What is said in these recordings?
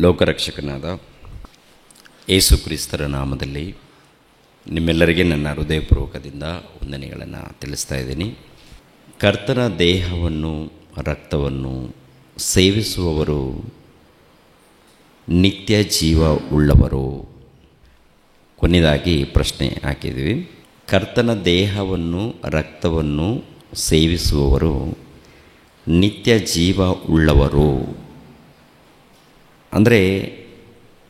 ಲೋಕರಕ್ಷಕನಾದ ಯೇಸು ಕ್ರಿಸ್ತರ ನಾಮದಲ್ಲಿ ನಿಮ್ಮೆಲ್ಲರಿಗೆ ನನ್ನ ಹೃದಯಪೂರ್ವಕದಿಂದ ವಂದನೆಗಳನ್ನು ತಿಳಿಸ್ತಾ ಇದ್ದೀನಿ. ಕರ್ತನ ದೇಹವನ್ನು ರಕ್ತವನ್ನು ಸೇವಿಸುವವರು ನಿತ್ಯ ಜೀವ ಉಳ್ಳವರು. ಕೊನೆಯದಾಗಿ ಪ್ರಶ್ನೆ ಹಾಕಿದ್ವಿ. ಕರ್ತನ ದೇಹವನ್ನು ರಕ್ತವನ್ನು ಸೇವಿಸುವವರು ನಿತ್ಯ ಜೀವ ಉಳ್ಳವರು ಅಂದರೆ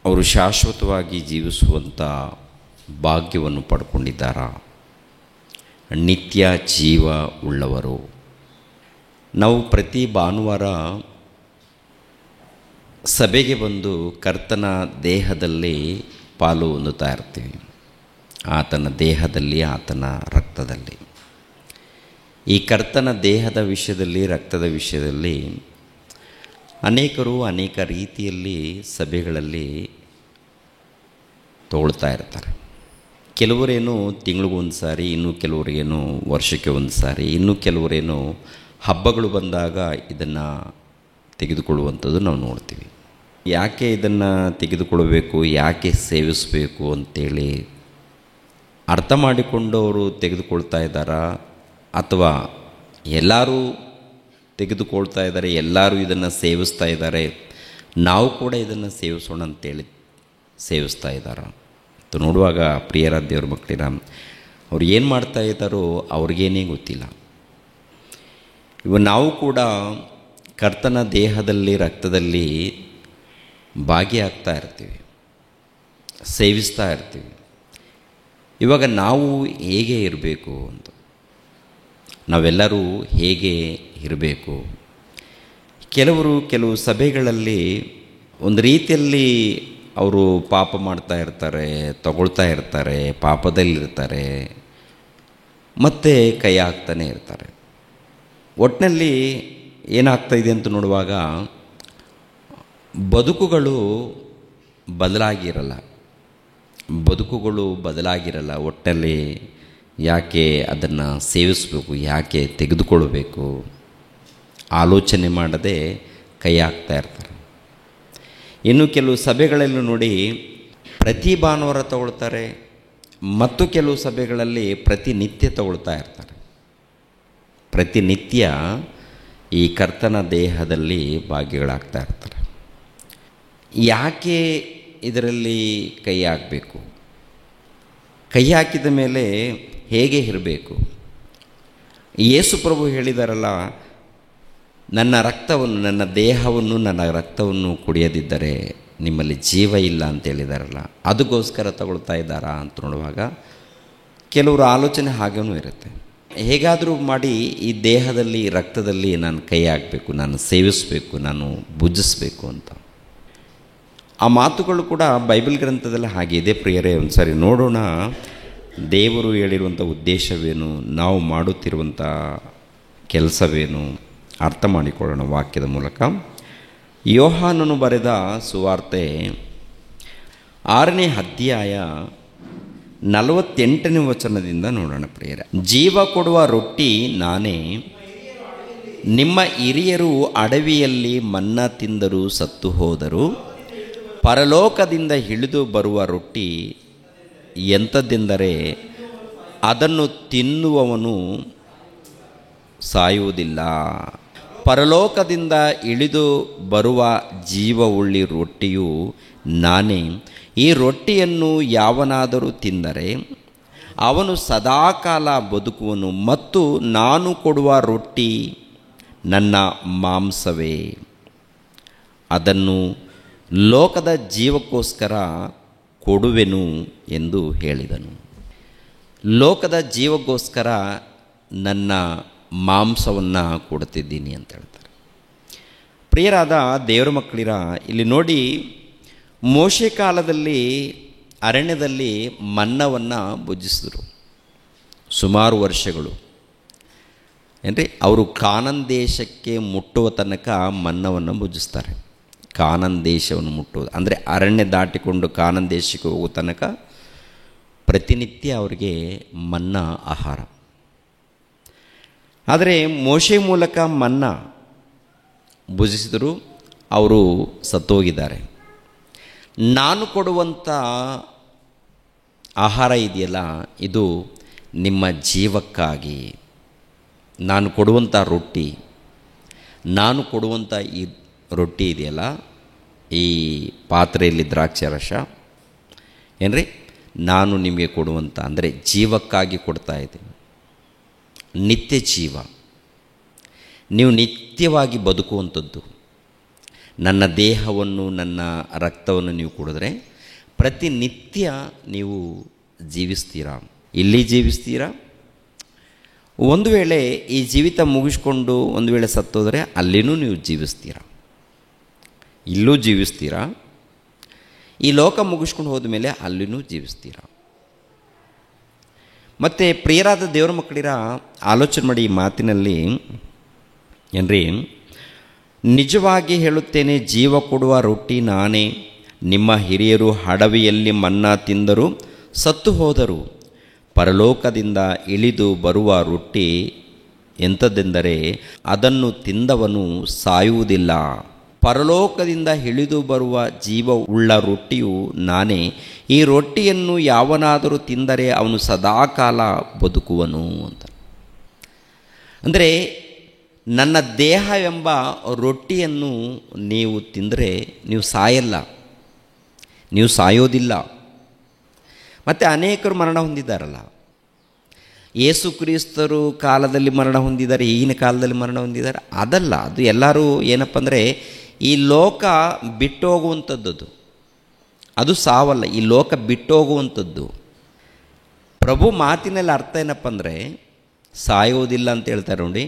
ಅವರು ಶಾಶ್ವತವಾಗಿ ಜೀವಿಸುವಂಥ ಭಾಗ್ಯವನ್ನು ಪಡ್ಕೊಂಡಿದ್ದಾರಾ? ನಿತ್ಯ ಜೀವ ಉಳ್ಳವರು. ನಾವು ಪ್ರತಿ ಭಾನುವಾರ ಸಭೆಗೆ ಬಂದು ಕರ್ತನ ದೇಹದಲ್ಲಿ ಪಾಲು ಹೊಂದುತ್ತಾ ಇರ್ತೀವಿ. ಆತನ ದೇಹದಲ್ಲಿ, ಆತನ ರಕ್ತದಲ್ಲಿ. ಈ ಕರ್ತನ ದೇಹದ ವಿಷಯದಲ್ಲಿ, ರಕ್ತದ ವಿಷಯದಲ್ಲಿ ಅನೇಕರು ಅನೇಕ ರೀತಿಯಲ್ಲಿ ಸಭೆಗಳಲ್ಲಿ ತಗೊಳ್ತಾ ಇರ್ತಾರೆ. ಕೆಲವರೇನು ತಿಂಗಳಿಗೊಂದು ಸಾರಿ, ಇನ್ನು ಕೆಲವರಿಗೇನು ವರ್ಷಕ್ಕೆ ಒಂದು ಸಾರಿ, ಇನ್ನು ಕೆಲವರೇನು ಹಬ್ಬಗಳು ಬಂದಾಗ ಇದನ್ನು ತೆಗೆದುಕೊಳ್ಳುವಂಥದ್ದು ನಾವು ನೋಡ್ತೀವಿ. ಯಾಕೆ ಇದನ್ನು ತೆಗೆದುಕೊಳ್ಳಬೇಕು, ಯಾಕೆ ಸೇವಿಸಬೇಕು ಅಂತೇಳಿ ಅರ್ಥ ಮಾಡಿಕೊಂಡು ಅವರು ತೆಗೆದುಕೊಳ್ತಾ ಇದ್ದಾರಾ, ಅಥವಾ ಎಲ್ಲರೂ ತೆಗೆದುಕೊಳ್ತಾ ಇದ್ದಾರೆ, ಎಲ್ಲರೂ ಇದನ್ನು ಸೇವಿಸ್ತಾ ಇದ್ದಾರೆ, ನಾವು ಕೂಡ ಇದನ್ನು ಸೇವಿಸೋಣ ಅಂತೇಳಿ ಸೇವಿಸ್ತಾ ಇದ್ದಾರೆ ಅಂತ ನೋಡುವಾಗ, ಪ್ರಿಯರ ದೇವ್ರ ಮಕ್ಕಳಿರ, ಅವ್ರು ಏನು ಮಾಡ್ತಾ ಇದ್ದಾರೋ ಅವ್ರಿಗೇನೇ ಗೊತ್ತಿಲ್ಲ. ನಾವು ಕೂಡ ಕರ್ತನ ದೇಹದಲ್ಲಿ, ರಕ್ತದಲ್ಲಿ ಭಾಗಿಯಾಗ್ತಾ ಇರ್ತೀವಿ, ಸೇವಿಸ್ತಾ ಇರ್ತೀವಿ. ಇವಾಗ ನಾವು ಹೇಗೆ ಇರಬೇಕು ಅಂತ, ನಾವೆಲ್ಲರೂ ಹೇಗೆ ಇರಬೇಕು? ಕೆಲವು ಸಭೆಗಳಲ್ಲಿ ಒಂದು ರೀತಿಯಲ್ಲಿ ಅವರು ಪಾಪ ಮಾಡ್ತಾ ಇರ್ತಾರೆ, ತಗೊಳ್ತಾ ಇರ್ತಾರೆ, ಪಾಪದಲ್ಲಿರ್ತಾರೆ, ಮತ್ತು ಕೈ ಹಾಕ್ತಾನೆ ಇರ್ತಾರೆ. ಒಟ್ಟಿನಲ್ಲಿ ಏನಾಗ್ತಾಯಿದೆ ಅಂತ ನೋಡುವಾಗ ಬದುಕುಗಳು ಬದಲಾಗಿರಲ್ಲ. ಒಟ್ಟಲ್ಲಿ ಯಾಕೆ ಅದನ್ನು ಸೇವಿಸಬೇಕು, ಯಾಕೆ ತೆಗೆದುಕೊಳ್ಬೇಕು ಆಲೋಚನೆ ಮಾಡದೆ ಕೈ ಹಾಕ್ತಾ ಇರ್ತಾರೆ. ಇನ್ನು ಕೆಲವು ಸಭೆಗಳಲ್ಲೂ ನೋಡಿ ಪ್ರತಿ ಭಾನುವಾರ ತಗೊಳ್ತಾರೆ, ಮತ್ತು ಕೆಲವು ಸಭೆಗಳಲ್ಲಿ ಪ್ರತಿನಿತ್ಯ ತಗೊಳ್ತಾ ಇರ್ತಾರೆ. ಪ್ರತಿನಿತ್ಯ ಈ ಕರ್ತನ ದೇಹದಲ್ಲಿ ಭಾಗಿಗಳಾಗ್ತಾ ಇರ್ತಾರೆ. ಯಾಕೆ ಇದರಲ್ಲಿ ಕೈ ಹಾಕಬೇಕು? ಕೈ ಹಾಕಿದ ಮೇಲೆ ಹೇಗೆ ಇರಬೇಕು? ಯೇಸು ಪ್ರಭು ಹೇಳಿದಾರಲ್ಲ, ನನ್ನ ರಕ್ತವನ್ನು, ನನ್ನ ದೇಹವನ್ನು, ನನ್ನ ರಕ್ತವನ್ನು ಕುಡಿಯದಿದ್ದರೆ ನಿಮ್ಮಲ್ಲಿ ಜೀವ ಇಲ್ಲ ಅಂತ ಹೇಳಿದಾರಲ್ಲ, ಅದಕ್ಕೋಸ್ಕರ ತಗೊಳ್ತಾ ಇದ್ದಾರಾ ಅಂತ ನೋಡುವಾಗ ಕೆಲವರು ಆಲೋಚನೆ ಹಾಗೇನೂ ಇರುತ್ತೆ. ಹೇಗಾದರೂ ಮಾಡಿ ಈ ದೇಹದಲ್ಲಿ, ರಕ್ತದಲ್ಲಿ ನಾನು ಕೈ ಹಾಕಬೇಕು, ನಾನು ಸೇವಿಸಬೇಕು, ನಾನು ಭುಜಿಸಬೇಕು ಅಂತ. ಆ ಮಾತುಗಳು ಕೂಡ ಬೈಬಲ್ ಗ್ರಂಥದಲ್ಲಿ ಹಾಗೆ ಇದೆ. ಪ್ರಿಯರೇ, ಒಂದು ಸಾರಿ ನೋಡೋಣ ದೇವರು ಹೇಳಿರುವಂಥ ಉದ್ದೇಶವೇನು, ನಾವು ಮಾಡುತ್ತಿರುವಂಥ ಕೆಲಸವೇನು ಅರ್ಥ ಮಾಡಿಕೊಳ್ಳೋಣ ವಾಕ್ಯದ ಮೂಲಕ. ಯೋಹಾನನು ಬರೆದ ಸುವಾರ್ತೆ 6ನೇ ಅಧ್ಯಾಯ 48ನೇ ವಚನದಿಂದ ನೋಡೋಣ. ಪ್ರಿಯರೇ, ಜೀವ ಕೊಡುವ ರೊಟ್ಟಿ ನಾನೇ. ನಿಮ್ಮ ಹಿರಿಯರು ಅಡವಿಯಲ್ಲಿ ಮನ್ನಾ ತಿಂದರೂ ಸತ್ತು ಹೋದರು. ಪರಲೋಕದಿಂದ ಇಳಿದು ಬರುವ ರೊಟ್ಟಿ ಎಂಥದ್ದೆಂದರೆ ಅದನ್ನು ತಿನ್ನುವವನು ಸಾಯುವುದಿಲ್ಲ. ಪರಲೋಕದಿಂದ ಇಳಿದು ಬರುವ ಜೀವವುಳ್ಳಿ ರೊಟ್ಟಿಯು ನಾನೇ. ಈ ರೊಟ್ಟಿಯನ್ನು ಯಾವನಾದರೂ ತಿಂದರೆ ಅವನು ಸದಾಕಾಲ ಬದುಕುವನು, ಮತ್ತು ನಾನು ಕೊಡುವ ರೊಟ್ಟಿ ನನ್ನ ಮಾಂಸವೇ. ಅದನ್ನು ಲೋಕದ ಜೀವಕ್ಕೋಸ್ಕರ ಕೊಡುವೆನು ಎಂದು ಹೇಳಿದನು. ಲೋಕದ ಜೀವಕ್ಕೋಸ್ಕರ ನನ್ನ ಮಾಂಸವನ್ನು ಕೊಡ್ತಿದ್ದೀನಿ ಅಂತ ಹೇಳ್ತಾರೆ. ಪ್ರಿಯರಾದ ದೇವರ ಮಕ್ಕಳಿರ, ಇಲ್ಲಿ ನೋಡಿ, ಮೋಶೆ ಕಾಲದಲ್ಲಿ ಅರಣ್ಯದಲ್ಲಿ ಮನ್ನವನ್ನು ಭುಜಿಸಿದರು ಸುಮಾರು ವರ್ಷಗಳು. ಏನ್ರಿ, ಅವರು ಕಾನಾನ್ ದೇಶಕ್ಕೆ ಮುಟ್ಟುವ ತನಕ ಮನ್ನವನ್ನು ಭುಜಿಸ್ತಾರೆ. ಕಾನಾನ್ ದೇಶವನ್ನು ಮುಟ್ಟುವುದು ಅಂದರೆ ಅರಣ್ಯ ದಾಟಿಕೊಂಡು ಕಾನಾನ್ ದೇಶಕ್ಕೆ ಹೋಗೋ ತನಕ ಪ್ರತಿನಿತ್ಯ ಅವರಿಗೆ ಮನ್ನಾ ಆಹಾರ. ಆದರೆ ಮೋಶೆ ಮೂಲಕ ಮನ್ನಾ ಭುಜಿಸಿದರು, ಅವರು ಸತ್ತೋಗಿದ್ದಾರೆ. ನಾನು ಕೊಡುವಂಥ ಆಹಾರ ಇದೆಯಲ್ಲ, ಇದು ನಿಮ್ಮ ಜೀವಕ್ಕಾಗಿ. ನಾನು ಕೊಡುವಂಥ ರೊಟ್ಟಿ, ನಾನು ಕೊಡುವಂಥ ಈ ರೊಟ್ಟಿ ಇದೆಯಲ್ಲ, ಈ ಪಾತ್ರೆಯಲ್ಲಿ ದ್ರಾಕ್ಷಿ ರಸ ಏನ್ರಿ, ನಾನು ನಿಮಗೆ ಕೊಡುವಂಥ, ಅಂದರೆ ಜೀವಕ್ಕಾಗಿ ಕೊಡ್ತಾ ಇದ್ದೀನಿ. ನಿತ್ಯ ಜೀವ, ನೀವು ನಿತ್ಯವಾಗಿ ಬದುಕುವಂಥದ್ದು. ನನ್ನ ದೇಹವನ್ನು, ನನ್ನ ರಕ್ತವನ್ನು ನೀವು ಕುಡಿದ್ರೆ ಪ್ರತಿನಿತ್ಯ ನೀವು ಜೀವಿಸ್ತೀರಾ. ಇಲ್ಲಿ ಜೀವಿಸ್ತೀರಾ. ಒಂದು ವೇಳೆ ಈ ಜೀವಿತ ಮುಗಿಸ್ಕೊಂಡು ಒಂದು ವೇಳೆ ಸತ್ತೋದ್ರೆ ಅಲ್ಲಿನೂ ನೀವು ಜೀವಿಸ್ತೀರಾ, ಇಲ್ಲೂ ಜೀವಿಸ್ತೀರಾ. ಈ ಲೋಕ ಮುಗಿಸ್ಕೊಂಡು ಹೋದ್ಮೇಲೆ ಅಲ್ಲಿನೂ ಜೀವಿಸ್ತೀರಾ. ಮತ್ತು ಪ್ರಿಯರಾದ ದೇವರ ಮಕ್ಕಳಿರ, ಆಲೋಚನೆ ಮಾಡಿ ಈ ಮಾತಿನಲ್ಲಿ ಏನ್ರಿ, ನಿಜವಾಗಿ ಹೇಳುತ್ತೇನೆ, ಜೀವ ಕೊಡುವ ರೊಟ್ಟಿ ನಾನೇ. ನಿಮ್ಮ ಹಿರಿಯರು ಅಡವಿಯಲ್ಲಿ ಮನ್ನಾ ತಿಂದರು, ಸತ್ತು ಹೋದರು. ಪರಲೋಕದಿಂದ ಇಳಿದು ಬರುವ ರೊಟ್ಟಿ ಎಂಥದ್ದೆಂದರೆ ಅದನ್ನು ತಿಂದವನು ಸಾಯುವುದಿಲ್ಲ. ಪರಲೋಕದಿಂದ ಇಳಿದು ಬರುವ ಜೀವ ಉಳ್ಳ ರೊಟ್ಟಿಯು ನಾನೇ. ಈ ರೊಟ್ಟಿಯನ್ನು ಯಾವನಾದರೂ ತಿಂದರೆ ಅವನು ಸದಾಕಾಲ ಬದುಕುವನು ಅಂತ. ಅಂದರೆ ನನ್ನ ದೇಹ ಎಂಬ ರೊಟ್ಟಿಯನ್ನು ನೀವು ತಿಂದರೆ ನೀವು ಸಾಯಲ್ಲ, ನೀವು ಸಾಯೋದಿಲ್ಲ. ಮತ್ತು ಅನೇಕರು ಮರಣ ಹೊಂದಿದ್ದಾರಲ್ಲ, ಯೇಸು ಕ್ರಿಸ್ತರು ಕಾಲದಲ್ಲಿ ಮರಣ ಹೊಂದಿದ್ದಾರೆ, ಈಗಿನ ಕಾಲದಲ್ಲಿ ಮರಣ ಹೊಂದಿದ್ದಾರೆ. ಅದಲ್ಲ, ಅದು ಎಲ್ಲರೂ ಏನಪ್ಪ ಅಂದರೆ ಈ ಲೋಕ ಬಿಟ್ಟು ಹೋಗುವಂಥದ್ದು, ಅದು ಸಾವಲ್ಲ, ಈ ಲೋಕ ಬಿಟ್ಟು ಹೋಗುವಂಥದ್ದು. ಪ್ರಭು ಮಾತಿನಲ್ಲಿ ಅರ್ಥ ಏನಪ್ಪ ಅಂದರೆ ಸಾಯೋದಿಲ್ಲ ಅಂತ ಹೇಳ್ತಾರೆ ನೋಡಿ.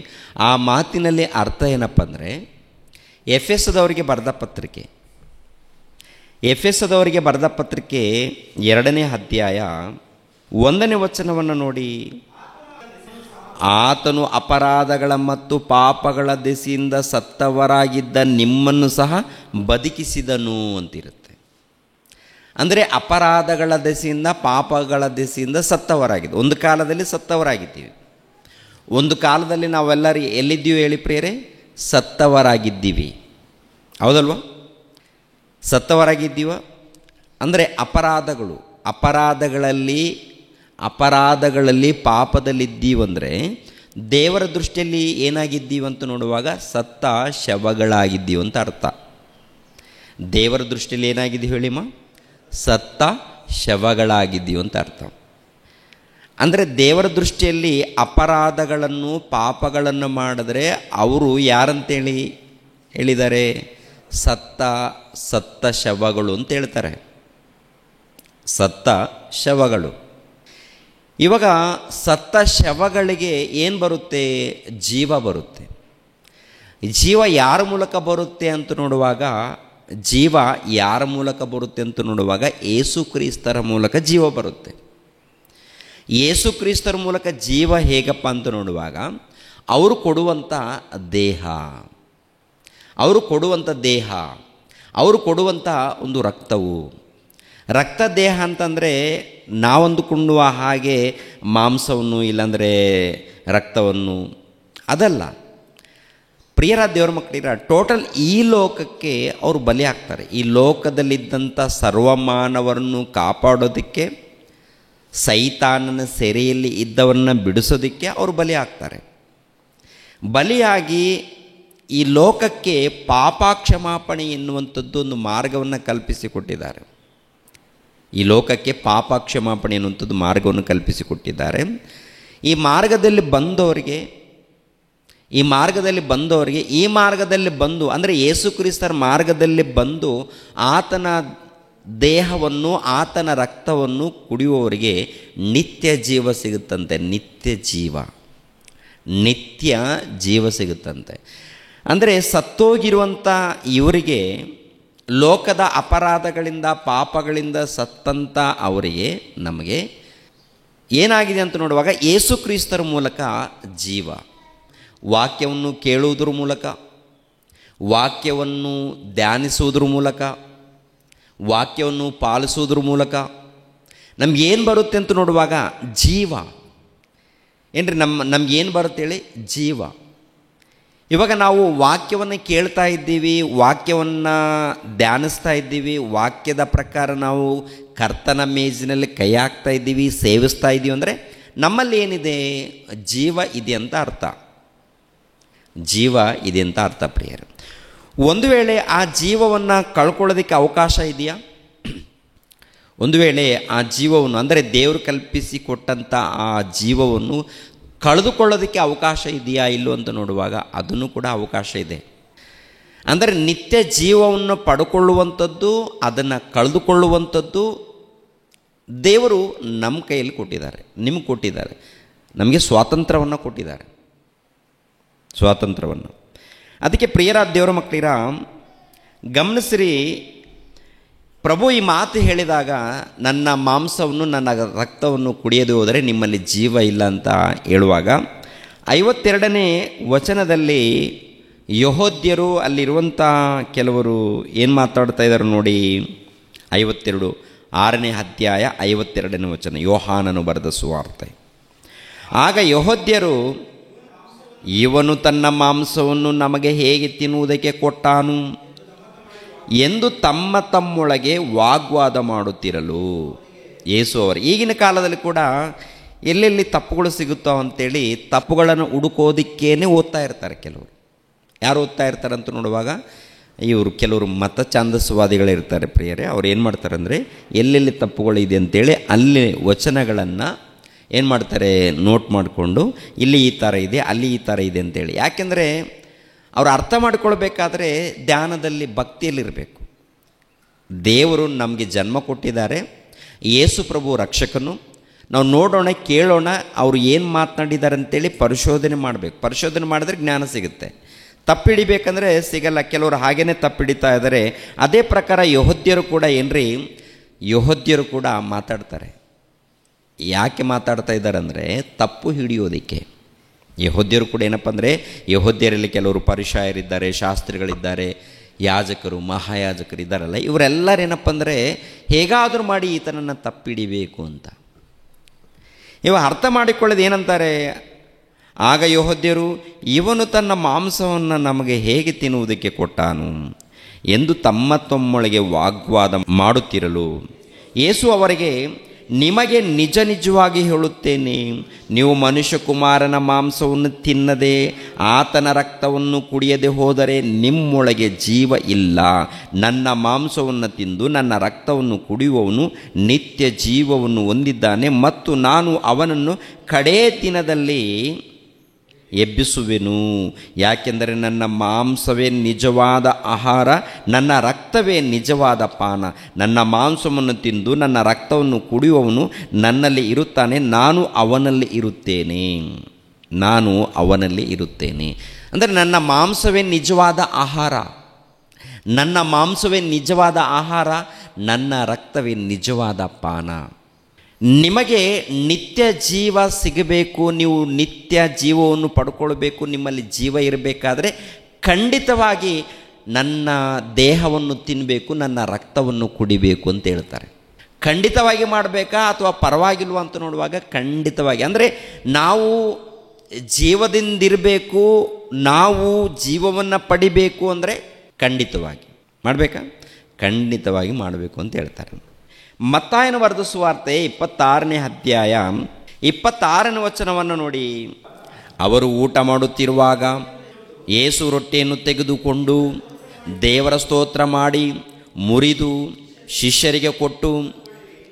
ಆ ಮಾತಿನಲ್ಲಿ ಅರ್ಥ ಏನಪ್ಪ ಅಂದರೆ ಎಫೆಸದವರಿಗೆ ಬರೆದ ಪತ್ರಿಕೆ, ಎಫೆಸದವರಿಗೆ ಬರೆದ ಪತ್ರಿಕೆ 2ನೇ ಅಧ್ಯಾಯ 1ನೇ ವಚನವನ್ನು ನೋಡಿ. ಆತನು ಅಪರಾಧಗಳ ಮತ್ತು ಪಾಪಗಳ ದೆಸೆಯಿಂದ ಸತ್ತವರಾಗಿದ್ದ ನಿಮ್ಮನ್ನು ಸಹ ಬದುಕಿಸಿದನು ಅಂತಿರುತ್ತೆ. ಅಂದರೆ ಅಪರಾಧಗಳ ದೆಸೆಯಿಂದ, ಪಾಪಗಳ ದೆಸೆಯಿಂದ ಸತ್ತವರಾಗಿದ್ದು. ಒಂದು ಕಾಲದಲ್ಲಿ ಸತ್ತವರಾಗಿದ್ದೀವಿ, ಒಂದು ಕಾಲದಲ್ಲಿ ನಾವೆಲ್ಲರೂ ಎಲ್ಲಿದ್ದೀವಿ ಹೇಳಿ ಪ್ರಿಯರೇ? ಸತ್ತವರಾಗಿದ್ದೀವಿ, ಹೌದಲ್ವ? ಸತ್ತವರಾಗಿದ್ದೀವ ಅಂದರೆ ಅಪರಾಧಗಳಲ್ಲಿ ಪಾಪದಲ್ಲಿದ್ದೀವಂದರೆ ದೇವರ ದೃಷ್ಟಿಯಲ್ಲಿ ಏನಾಗಿದ್ದೀವಂತ ನೋಡುವಾಗ ಸತ್ತ ಶವಗಳಾಗಿದ್ದೀವಂತ ಅರ್ಥ. ದೇವರ ದೃಷ್ಟಿಯಲ್ಲಿ ಏನಾಗಿದ್ದೀವಿ ಹೇಳಿಮ್ಮ? ಸತ್ತ ಶವಗಳಾಗಿದ್ದೀವಂತ ಅರ್ಥ. ಅಂದರೆ ದೇವರ ದೃಷ್ಟಿಯಲ್ಲಿ ಅಪರಾಧಗಳನ್ನು, ಪಾಪಗಳನ್ನು ಮಾಡಿದ್ರೆ ಅವರು ಯಾರಂತೇಳಿ ಹೇಳಿದ್ದಾರೆ? ಸತ್ತ ಶವಗಳು ಅಂತ ಹೇಳ್ತಾರೆ, ಸತ್ತ ಶವಗಳು. ಇವಾಗ ಸತ್ತ ಶವಗಳಿಗೆ ಏನು ಬರುತ್ತೆ? ಜೀವ ಬರುತ್ತೆ. ಜೀವ ಯಾರ ಮೂಲಕ ಬರುತ್ತೆ ಅಂತ ನೋಡುವಾಗ, ಯೇಸು ಕ್ರಿಸ್ತರ ಮೂಲಕ ಜೀವ ಬರುತ್ತೆ. ಯೇಸು ಕ್ರಿಸ್ತರ ಮೂಲಕ ಜೀವ ಹೇಗಪ್ಪ ಅಂತ ನೋಡುವಾಗ, ಅವರು ಕೊಡುವಂಥ ದೇಹ, ಅವರು ಕೊಡುವಂಥ ಒಂದು ರಕ್ತವು. ರಕ್ತ ದೇಹ ಅಂತಂದರೆ ನಾವಂದುಕೊಳ್ಳುವ ಹಾಗೆ ಮಾಂಸವನ್ನು ಇಲ್ಲಾಂದರೆ ರಕ್ತವನ್ನು ಅದಲ್ಲ. ಪ್ರಿಯರ ದೇವರ ಮಕ್ಕಳಿರ, ಟೋಟಲ್ ಈ ಲೋಕಕ್ಕೆ ಅವರು ಬಲಿ ಆಗ್ತಾರೆ. ಈ ಲೋಕದಲ್ಲಿದ್ದಂಥ ಸರ್ವಮಾನವರನ್ನು ಕಾಪಾಡೋದಕ್ಕೆ, ಸೈತಾನನ ಸೆರೆಯಲ್ಲಿ ಇದ್ದವರನ್ನ ಬಿಡಿಸೋದಕ್ಕೆ ಅವರು ಬಲಿ ಆಗ್ತಾರೆ. ಬಲಿಯಾಗಿ ಈ ಲೋಕಕ್ಕೆ ಪಾಪಕ್ಷಮಾಪಣೆ ಎನ್ನುವಂಥದ್ದು ಒಂದು ಮಾರ್ಗವನ್ನು ಕಲ್ಪಿಸಿಕೊಟ್ಟಿದ್ದಾರೆ. ಈ ಲೋಕಕ್ಕೆ ಪಾಪಕ್ಷಮಾಪಣೆ ಎನ್ನುವಂಥದ್ದು ಮಾರ್ಗವನ್ನು ಕಲ್ಪಿಸಿಕೊಟ್ಟಿದ್ದಾರೆ. ಈ ಮಾರ್ಗದಲ್ಲಿ ಬಂದು ಅಂದರೆ ಯೇಸು ಕ್ರಿಸ್ತರ ಮಾರ್ಗದಲ್ಲಿ ಬಂದು ಆತನ ದೇಹವನ್ನು, ಆತನ ರಕ್ತವನ್ನು ಕುಡಿಯುವವರಿಗೆ ನಿತ್ಯ ಜೀವ ಸಿಗುತ್ತಂತೆ. ನಿತ್ಯ ಜೀವ ಸಿಗುತ್ತಂತೆ. ಅಂದರೆ ಸತ್ತೋಗಿರುವಂಥ ಇವರಿಗೆ, ಲೋಕದ ಅಪರಾಧಗಳಿಂದ, ಪಾಪಗಳಿಂದ ಸತ್ತಂಥ ಅವರಿಗೆ, ನಮಗೆ ಏನಾಗಿದೆ ಅಂತ ನೋಡುವಾಗ ಯೇಸು ಕ್ರಿಸ್ತರ ಮೂಲಕ ಜೀವ. ವಾಕ್ಯವನ್ನು ಕೇಳುವುದರ ಮೂಲಕ, ವಾಕ್ಯವನ್ನು ಧ್ಯಾನಿಸುವುದರ ಮೂಲಕ, ವಾಕ್ಯವನ್ನು ಪಾಲಿಸುವುದ್ರ ಮೂಲಕ ನಮಗೇನು ಬರುತ್ತೆ ಅಂತ ನೋಡುವಾಗ ಜೀವ. ಏನ್ರಿ, ನಮಗೇನು ಬರುತ್ತೆ ಹೇಳಿ? ಜೀವ. ಇವಾಗ ನಾವು ವಾಕ್ಯವನ್ನು ಕೇಳ್ತಾ ಇದ್ದೀವಿ, ವಾಕ್ಯವನ್ನು ಧ್ಯಾನಿಸ್ತಾ ಇದ್ದೀವಿ, ವಾಕ್ಯದ ಪ್ರಕಾರ ನಾವು ಕರ್ತನ ಮೇಜಿನಲ್ಲಿ ಕೈ ಹಾಕ್ತಾ ಇದ್ದೀವಿ, ಸೇವಿಸ್ತಾ ಇದ್ದೀವಿ ಅಂದರೆ ನಮ್ಮಲ್ಲಿ ಏನಿದೆ? ಜೀವ ಇದೆ ಅಂತ ಅರ್ಥ. ಜೀವ ಇದೆ ಅಂತ ಅರ್ಥ ಪ್ರಿಯರು. ಒಂದು ವೇಳೆ ಆ ಜೀವವನ್ನು ಕಳ್ಕೊಳ್ಳೋದಕ್ಕೆ ಅವಕಾಶ ಇದೆಯಾ? ಒಂದು ವೇಳೆ ಆ ಜೀವವನ್ನು ಅಂದರೆ ದೇವರು ಕಲ್ಪಿಸಿಕೊಟ್ಟಂಥ ಆ ಜೀವವನ್ನು ಕಳೆದುಕೊಳ್ಳೋದಕ್ಕೆ ಅವಕಾಶ ಇದೆಯಾ ಇಲ್ಲೋ ಅಂತ ನೋಡುವಾಗ ಅದನ್ನು ಕೂಡ ಅವಕಾಶ ಇದೆ. ಅಂದರೆ ನಿತ್ಯ ಜೀವವನ್ನು ಪಡ್ಕೊಳ್ಳುವಂಥದ್ದು, ಅದನ್ನು ಕಳೆದುಕೊಳ್ಳುವಂಥದ್ದು ದೇವರು ನಮ್ಮ ಕೈಯಲ್ಲಿ ಕೊಟ್ಟಿದ್ದಾರೆ, ನಿಮಗೆ ಕೊಟ್ಟಿದ್ದಾರೆ, ನಮಗೆ ಸ್ವಾತಂತ್ರ್ಯವನ್ನು ಕೊಟ್ಟಿದ್ದಾರೆ, ಸ್ವಾತಂತ್ರ್ಯವನ್ನು. ಅದಕ್ಕೆ ಪ್ರಿಯರಾದ ದೇವರ ಮಕ್ಕಳಿರ ಗಮನಿಸ್ರಿ, ಪ್ರಭು ಈ ಮಾತು ಹೇಳಿದಾಗ ನನ್ನ ಮಾಂಸವನ್ನು ನನ್ನ ರಕ್ತವನ್ನು ಕುಡಿಯದೆ ಹೋದರೆ ನಿಮ್ಮಲ್ಲಿ ಜೀವ ಇಲ್ಲ ಅಂತ ಹೇಳುವಾಗ 52ನೇ ವಚನದಲ್ಲಿ ಯೆಹೂದ್ಯರು ಅಲ್ಲಿರುವಂಥ ಕೆಲವರು ಏನು ಮಾತಾಡ್ತಾ ಇದ್ದಾರೆ ನೋಡಿ. 52 6ನೇ ಅಧ್ಯಾಯ 52ನೇ ವಚನ, ಯೋಹಾನನು ಬರೆದ ಸುವಾರ್ತೆ. ಆಗ ಯೆಹೂದ್ಯರು, ಇವನು ತನ್ನ ಮಾಂಸವನ್ನು ನಮಗೆ ಹೇಗೆ ತಿನ್ನುವುದಕ್ಕೆ ಕೊಟ್ಟಾನು ಎಂದು ತಮ್ಮೊಳಗೆ ವಾಗ್ವಾದ ಮಾಡುತ್ತಿರಲು. ಯೇಸು ಅವರು ಈಗಿನ ಕಾಲದಲ್ಲಿ ಕೂಡ ಎಲ್ಲೆಲ್ಲಿ ತಪ್ಪುಗಳು ಸಿಗುತ್ತೋ ಅಂಥೇಳಿ ತಪ್ಪುಗಳನ್ನು ಹುಡುಕೋದಿಕ್ಕೇನೆ ಓದ್ತಾ ಇರ್ತಾರೆ ಕೆಲವರು. ಯಾರು ಓದ್ತಾ ಇರ್ತಾರೆ ಅಂತ ನೋಡುವಾಗ ಇವರು ಕೆಲವರು ಮತ ಛಾಂದಸ್ವಾದಿಗಳಿರ್ತಾರೆ ಪ್ರಿಯರೇ. ಅವ್ರು ಏನು ಮಾಡ್ತಾರೆ ಅಂದರೆ ಎಲ್ಲೆಲ್ಲಿ ತಪ್ಪುಗಳಿದೆ ಅಂತೇಳಿ ಅಲ್ಲಿ ವಚನಗಳನ್ನು ಏನು ಮಾಡ್ತಾರೆ, ನೋಟ್ ಮಾಡಿಕೊಂಡು ಇಲ್ಲಿ ಈ ಥರ ಇದೆ, ಅಲ್ಲಿ ಈ ಥರ ಇದೆ ಅಂತೇಳಿ. ಯಾಕೆಂದರೆ ಅವರು ಅರ್ಥ ಮಾಡ್ಕೊಳ್ಬೇಕಾದ್ರೆ ಧ್ಯಾನದಲ್ಲಿ ಭಕ್ತಿಯಲ್ಲಿರಬೇಕು. ದೇವರು ನಮಗೆ ಜನ್ಮ ಕೊಟ್ಟಿದ್ದಾರೆ, ಯೇಸು ಪ್ರಭು ರಕ್ಷಕನು. ನಾವು ನೋಡೋಣ, ಕೇಳೋಣ, ಅವರು ಏನು ಮಾತನಾಡಿದ್ದಾರೆ ಅಂತೇಳಿ ಪರಿಶೋಧನೆ ಮಾಡಬೇಕು. ಪರಿಶೋಧನೆ ಮಾಡಿದ್ರೆ ಜ್ಞಾನ ಸಿಗುತ್ತೆ. ತಪ್ಪಿಡಿಬೇಕಂದ್ರೆ ಸಿಗಲ್ಲ. ಕೆಲವರು ಹಾಗೇ ತಪ್ಪಿಡಿತಾ ಇದ್ದಾರೆ. ಅದೇ ಪ್ರಕಾರ ಯೆಹೂದ್ಯರು ಕೂಡ ಏನ್ರಿ, ಯೆಹೂದ್ಯರು ಕೂಡ ಮಾತಾಡ್ತಾರೆ. ಯಾಕೆ ಮಾತಾಡ್ತಾ ಇದ್ದಾರೆ ಅಂದರೆ ತಪ್ಪು ಹಿಡಿಯೋದಕ್ಕೆ. ಯೆಹೂದ್ಯರು ಕೂಡ ಏನಪ್ಪ ಅಂದರೆ ಯೆಹೂದ್ಯರಲ್ಲಿ ಕೆಲವರು ಪರಿಸಾಯರಿದ್ದಾರೆ, ಶಾಸ್ತ್ರಿಗಳಿದ್ದಾರೆ, ಯಾಜಕರು, ಮಹಾಯಾಜಕರು ಇದ್ದಾರಲ್ಲ, ಇವರೆಲ್ಲರೂ ಏನಪ್ಪ ಅಂದರೆ ಹೇಗಾದರೂ ಮಾಡಿ ಈತನನ್ನು ತಪ್ಪಿಡಿಬೇಕು ಅಂತ. ಇವಾಗ ಅರ್ಥ ಮಾಡಿಕೊಳ್ಳೋದು ಏನಂತಾರೆ, ಆಗ ಯೆಹೂದ್ಯರು, ಇವನು ತನ್ನ ಮಾಂಸವನ್ನು ನಮಗೆ ಹೇಗೆ ತಿನ್ನುವುದಕ್ಕೆ ಕೊಟ್ಟಾನು ಎಂದು ತಮ್ಮೊಳಗೆ ವಾಗ್ವಾದ ಮಾಡುತ್ತಿರಲು ಯೇಸು ಅವರಿಗೆ, ನಿಮಗೆ ನಿಜ ನಿಜವಾಗಿ ಹೇಳುತ್ತೇನೆ, ನೀವು ಮನುಷ್ಯಕುಮಾರನ ಮಾಂಸವನ್ನು ತಿನ್ನದೆ ಆತನ ರಕ್ತವನ್ನು ಕುಡಿಯದೆ ಹೋದರೆ ನಿಮ್ಮೊಳಗೆ ಜೀವ ಇಲ್ಲ. ನನ್ನ ಮಾಂಸವನ್ನು ತಿಂದು ನನ್ನ ರಕ್ತವನ್ನು ಕುಡಿಯುವವನು ನಿತ್ಯ ಜೀವವನ್ನು ಹೊಂದಿದ್ದಾನೆ ಮತ್ತು ನಾನು ಅವನನ್ನು ಕಡೇ ದಿನದಲ್ಲಿ ಎಬ್ಬಿಸುವೆನು. ಯಾಕೆಂದರೆ ನನ್ನ ಮಾಂಸವೇ ನಿಜವಾದ ಆಹಾರ, ನನ್ನ ರಕ್ತವೇ ನಿಜವಾದ ಪಾನ. ನನ್ನ ಮಾಂಸವನ್ನು ತಿಂದು ನನ್ನ ರಕ್ತವನ್ನು ಕುಡಿಯುವವನು ನನ್ನಲ್ಲಿ ಇರುತ್ತಾನೆ, ನಾನು ಅವನಲ್ಲಿ ಇರುತ್ತೇನೆ, ನಾನು ಅವನಲ್ಲಿ ಇರುತ್ತೇನೆ. ಅಂದರೆ ನನ್ನ ಮಾಂಸವೇ ನಿಜವಾದ ಆಹಾರ, ನನ್ನ ಮಾಂಸವೇ ನಿಜವಾದ ಆಹಾರ, ನನ್ನ ರಕ್ತವೇ ನಿಜವಾದ ಪಾನ. ನಿಮಗೆ ನಿತ್ಯ ಜೀವ ಸಿಗಬೇಕು, ನೀವು ನಿತ್ಯ ಜೀವವನ್ನು ಪಡ್ಕೊಳ್ಬೇಕು, ನಿಮ್ಮಲ್ಲಿ ಜೀವ ಇರಬೇಕಾದ್ರೆ ಖಂಡಿತವಾಗಿ ನನ್ನ ದೇಹವನ್ನು ತಿನ್ನಬೇಕು, ನನ್ನ ರಕ್ತವನ್ನು ಕುಡಿಬೇಕು ಅಂತ ಹೇಳ್ತಾರೆ. ಖಂಡಿತವಾಗಿ ಮಾಡಬೇಕಾ ಅಥವಾ ಪರವಾಗಿಲ್ವ ಅಂತ ನೋಡುವಾಗ ಖಂಡಿತವಾಗಿ. ಅಂದರೆ ನಾವು ಜೀವದಿಂದಿರಬೇಕು, ನಾವು ಜೀವವನ್ನು ಪಡಿಬೇಕು ಅಂದರೆ ಖಂಡಿತವಾಗಿ ಮಾಡಬೇಕಾ? ಖಂಡಿತವಾಗಿ ಮಾಡಬೇಕು ಅಂತ ಹೇಳ್ತಾರೆ. ಮತ್ತಾಯನ ಬರೆದ ಸುವಾರ್ತೆ 26ನೇ ಅಧ್ಯಾಯ 26ನೇ ವಚನವನ್ನು ನೋಡಿ. ಅವರು ಊಟ ಮಾಡುತ್ತಿರುವಾಗ ಯೇಸು ರೊಟ್ಟಿಯನ್ನು ತೆಗೆದುಕೊಂಡು ದೇವರ ಸ್ತೋತ್ರ ಮಾಡಿ ಮುರಿದು ಶಿಷ್ಯರಿಗೆ ಕೊಟ್ಟು,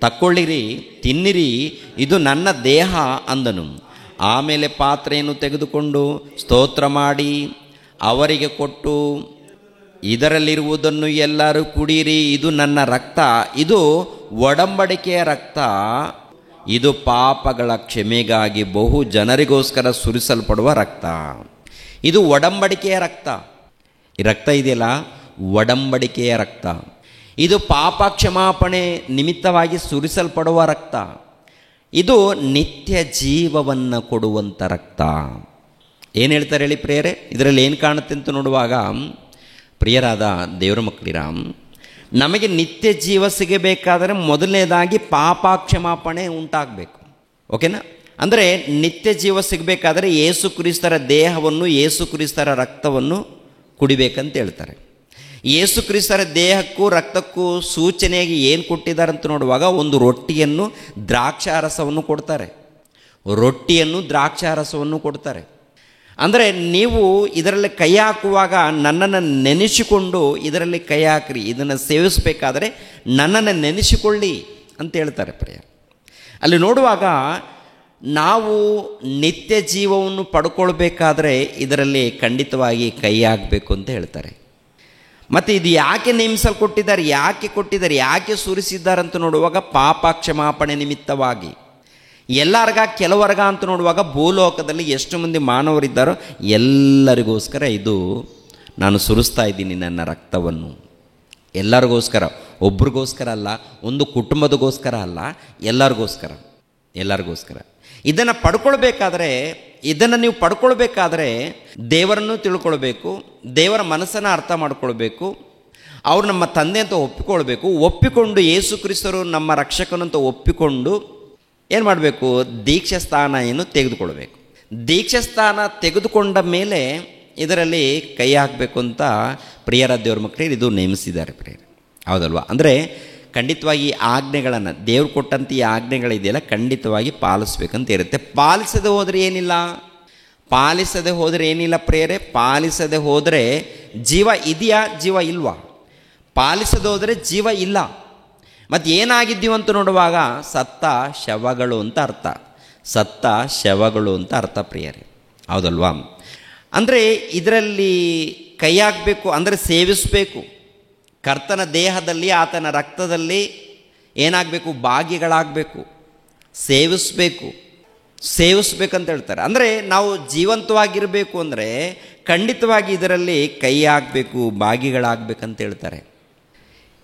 ತಕ್ಕೊಳ್ಳಿರಿ, ತಿನ್ನಿರಿ, ಇದು ನನ್ನ ದೇಹ ಅಂದನು. ಆಮೇಲೆ ಪಾತ್ರೆಯನ್ನು ತೆಗೆದುಕೊಂಡು ಸ್ತೋತ್ರ ಮಾಡಿ ಅವರಿಗೆ ಕೊಟ್ಟು, ಇದರಲ್ಲಿರುವುದನ್ನು ಎಲ್ಲರೂ ಕುಡಿಯಿರಿ, ಇದು ನನ್ನ ರಕ್ತ, ಇದು ಒಡಂಬಡಿಕೆಯ ರಕ್ತ, ಇದು ಪಾಪಗಳ ಕ್ಷಮೆಗಾಗಿ ಬಹು ಜನರಿಗೋಸ್ಕರ ಸುರಿಸಲ್ಪಡುವ ರಕ್ತ. ಇದು ಒಡಂಬಡಿಕೆಯ ರಕ್ತ. ಈ ರಕ್ತ ಇದೆಯಲ್ಲ, ಒಡಂಬಡಿಕೆಯ ರಕ್ತ. ಇದು ಪಾಪ ಕ್ಷಮಾಪಣೆ ನಿಮಿತ್ತವಾಗಿ ಸುರಿಸಲ್ಪಡುವ ರಕ್ತ. ಇದು ನಿತ್ಯ ಜೀವವನ್ನು ಕೊಡುವಂಥ ರಕ್ತ. ಏನು ಹೇಳ್ತಾರೆ ಹೇಳಿ ಪ್ರಿಯರೇ? ಇದರಲ್ಲಿ ಏನು ಕಾಣುತ್ತೆ ಅಂತ ನೋಡುವಾಗ, ಪ್ರಿಯರಾದ ದೇವರ ಮಕ್ಕಳಿರ, ನಮಗೆ ನಿತ್ಯ ಜೀವ ಸಿಗಬೇಕಾದರೆ ಮೊದಲನೇದಾಗಿ ಪಾಪ ಕ್ಷಮಾಪಣೆ ಉಂಟಾಗಬೇಕು. ಓಕೆನಾ? ಅಂದರೆ ನಿತ್ಯ ಜೀವ ಸಿಗಬೇಕಾದ್ರೆ ಯೇಸು ಕ್ರಿಸ್ತರ ದೇಹವನ್ನು ಯೇಸು ಕ್ರಿಸ್ತರ ರಕ್ತವನ್ನು ಕುಡಿಬೇಕಂತ ಹೇಳ್ತಾರೆ. ಯೇಸು ಕ್ರಿಸ್ತರ ದೇಹಕ್ಕೂ ರಕ್ತಕ್ಕೂ ಸೂಚನೆಯಾಗಿ ಏನು ಕೊಟ್ಟಿದ್ದಾರೆ ಅಂತ ನೋಡುವಾಗ ಒಂದು ರೊಟ್ಟಿಯನ್ನು ದ್ರಾಕ್ಷಾರಸವನ್ನು ಕೊಡ್ತಾರೆ. ರೊಟ್ಟಿಯನ್ನು ದ್ರಾಕ್ಷಾರಸವನ್ನು ಕೊಡ್ತಾರೆ. ಅಂದರೆ ನೀವು ಇದರಲ್ಲಿ ಕೈ ಹಾಕುವಾಗ ನನ್ನನ್ನು ನೆನೆಸಿಕೊಂಡು ಇದರಲ್ಲಿ ಕೈ ಹಾಕ್ರಿ, ಇದನ್ನು ಸೇವಿಸಬೇಕಾದರೆ ನನ್ನನ್ನು ನೆನೆಸಿಕೊಳ್ಳಿ ಅಂತ ಹೇಳ್ತಾರೆ ಪ್ರಿಯರೇ. ಅಲ್ಲಿ ನೋಡುವಾಗ ನಾವು ನಿತ್ಯ ಜೀವವನ್ನು ಪಡ್ಕೊಳ್ಬೇಕಾದ್ರೆ ಇದರಲ್ಲಿ ಖಂಡಿತವಾಗಿ ಕೈ ಹಾಕಬೇಕು ಅಂತ ಹೇಳ್ತಾರೆ. ಮತ್ತು ಇದು ಯಾಕೆ ನೇಮಿಸಲ್ಕೊಟ್ಟಿದ್ದಾರೆ, ಯಾಕೆ ಸುರಿಸಿದ್ದಾರೆ ಅಂತ ನೋಡುವಾಗ ಪಾಪ ಕ್ಷಮಾಪಣೆ ನಿಮಿತ್ತವಾಗಿ. ಎಲ್ಲರಿಗ ಕೆಲವರ್ಗ ಅಂತ ನೋಡುವಾಗ ಭೂಲೋಕದಲ್ಲಿ ಎಷ್ಟು ಮಂದಿ ಮಾನವರಿದ್ದಾರೋ ಎಲ್ಲರಿಗೋಸ್ಕರ ಇದು ನಾನು ಸುರಿಸ್ತಾ ಇದ್ದೀನಿ ನನ್ನ ರಕ್ತವನ್ನು. ಎಲ್ಲರಿಗೋಸ್ಕರ, ಒಬ್ರಿಗೋಸ್ಕರ ಅಲ್ಲ, ಒಂದು ಕುಟುಂಬದಗೋಸ್ಕರ ಅಲ್ಲ, ಎಲ್ಲರಿಗೋಸ್ಕರ. ಇದನ್ನು ನೀವು ಪಡ್ಕೊಳ್ಬೇಕಾದ್ರೆ ದೇವರನ್ನು ತಿಳ್ಕೊಳ್ಬೇಕು, ದೇವರ ಮನಸ್ಸನ್ನು ಅರ್ಥ ಮಾಡ್ಕೊಳ್ಬೇಕು, ಅವರು ನಮ್ಮ ತಂದೆ ಅಂತ ಒಪ್ಪಿಕೊಂಡು ಯೇಸು ಕ್ರಿಸ್ತರು ನಮ್ಮ ರಕ್ಷಕನಂತ ಒಪ್ಪಿಕೊಂಡು ಏನು ಮಾಡಬೇಕು, ದೀಕ್ಷಾಸ್ಥಾನ ತೆಗೆದುಕೊಳ್ಬೇಕು. ದೀಕ್ಷಾಸ್ಥಾನ ತೆಗೆದುಕೊಂಡ ಮೇಲೆ ಇದರಲ್ಲಿ ಕೈ ಹಾಕಬೇಕು ಅಂತ ಪ್ರಿಯರ ದೇವ್ರ ಮಕ್ಕಳು ಇದು ನೇಮಿಸಿದ್ದಾರೆ ಪ್ರಿಯರೇ, ಹೌದಲ್ವಾ? ಅಂದರೆ ಖಂಡಿತವಾಗಿ ಈ ಆಜ್ಞೆಗಳನ್ನು, ದೇವ್ರು ಕೊಟ್ಟಂಥ ಈ ಆಜ್ಞೆಗಳಿದೆಯಲ್ಲ ಖಂಡಿತವಾಗಿ ಪಾಲಿಸ್ಬೇಕಂತ ಇರುತ್ತೆ. ಪಾಲಿಸದೆ ಹೋದರೆ ಏನಿಲ್ಲ ಪ್ರಿಯರೇ, ಪಾಲಿಸದೆ ಹೋದರೆ ಜೀವ ಇದೆಯಾ, ಜೀವ ಇಲ್ವಾ? ಪಾಲಿಸದೆ ಹೋದರೆ ಜೀವ ಇಲ್ಲ. ಮತ್ತು ಏನಾಗಿದ್ದೀವಿ ಅಂತ ನೋಡುವಾಗ ಸತ್ತ ಶವಗಳು ಅಂತ ಅರ್ಥ ಪ್ರಿಯರೇ, ಹೌದಲ್ವಾ? ಅಂದರೆ ಇದರಲ್ಲಿ ಕೈ ಹಾಕಬೇಕು ಅಂದರೆ ಸೇವಿಸಬೇಕು. ಕರ್ತನ ದೇಹದಲ್ಲಿ ಆತನ ರಕ್ತದಲ್ಲಿ ಏನಾಗಬೇಕು, ಭಾಗಿಗಳಾಗಬೇಕು, ಸೇವಿಸ್ಬೇಕಂತ ಹೇಳ್ತಾರೆ. ಅಂದರೆ ನಾವು ಜೀವಂತವಾಗಿರಬೇಕು ಅಂದರೆ ಖಂಡಿತವಾಗಿ ಇದರಲ್ಲಿ ಕೈ ಹಾಕಬೇಕು, ಭಾಗಿಗಳಾಗಬೇಕಂತ ಹೇಳ್ತಾರೆ.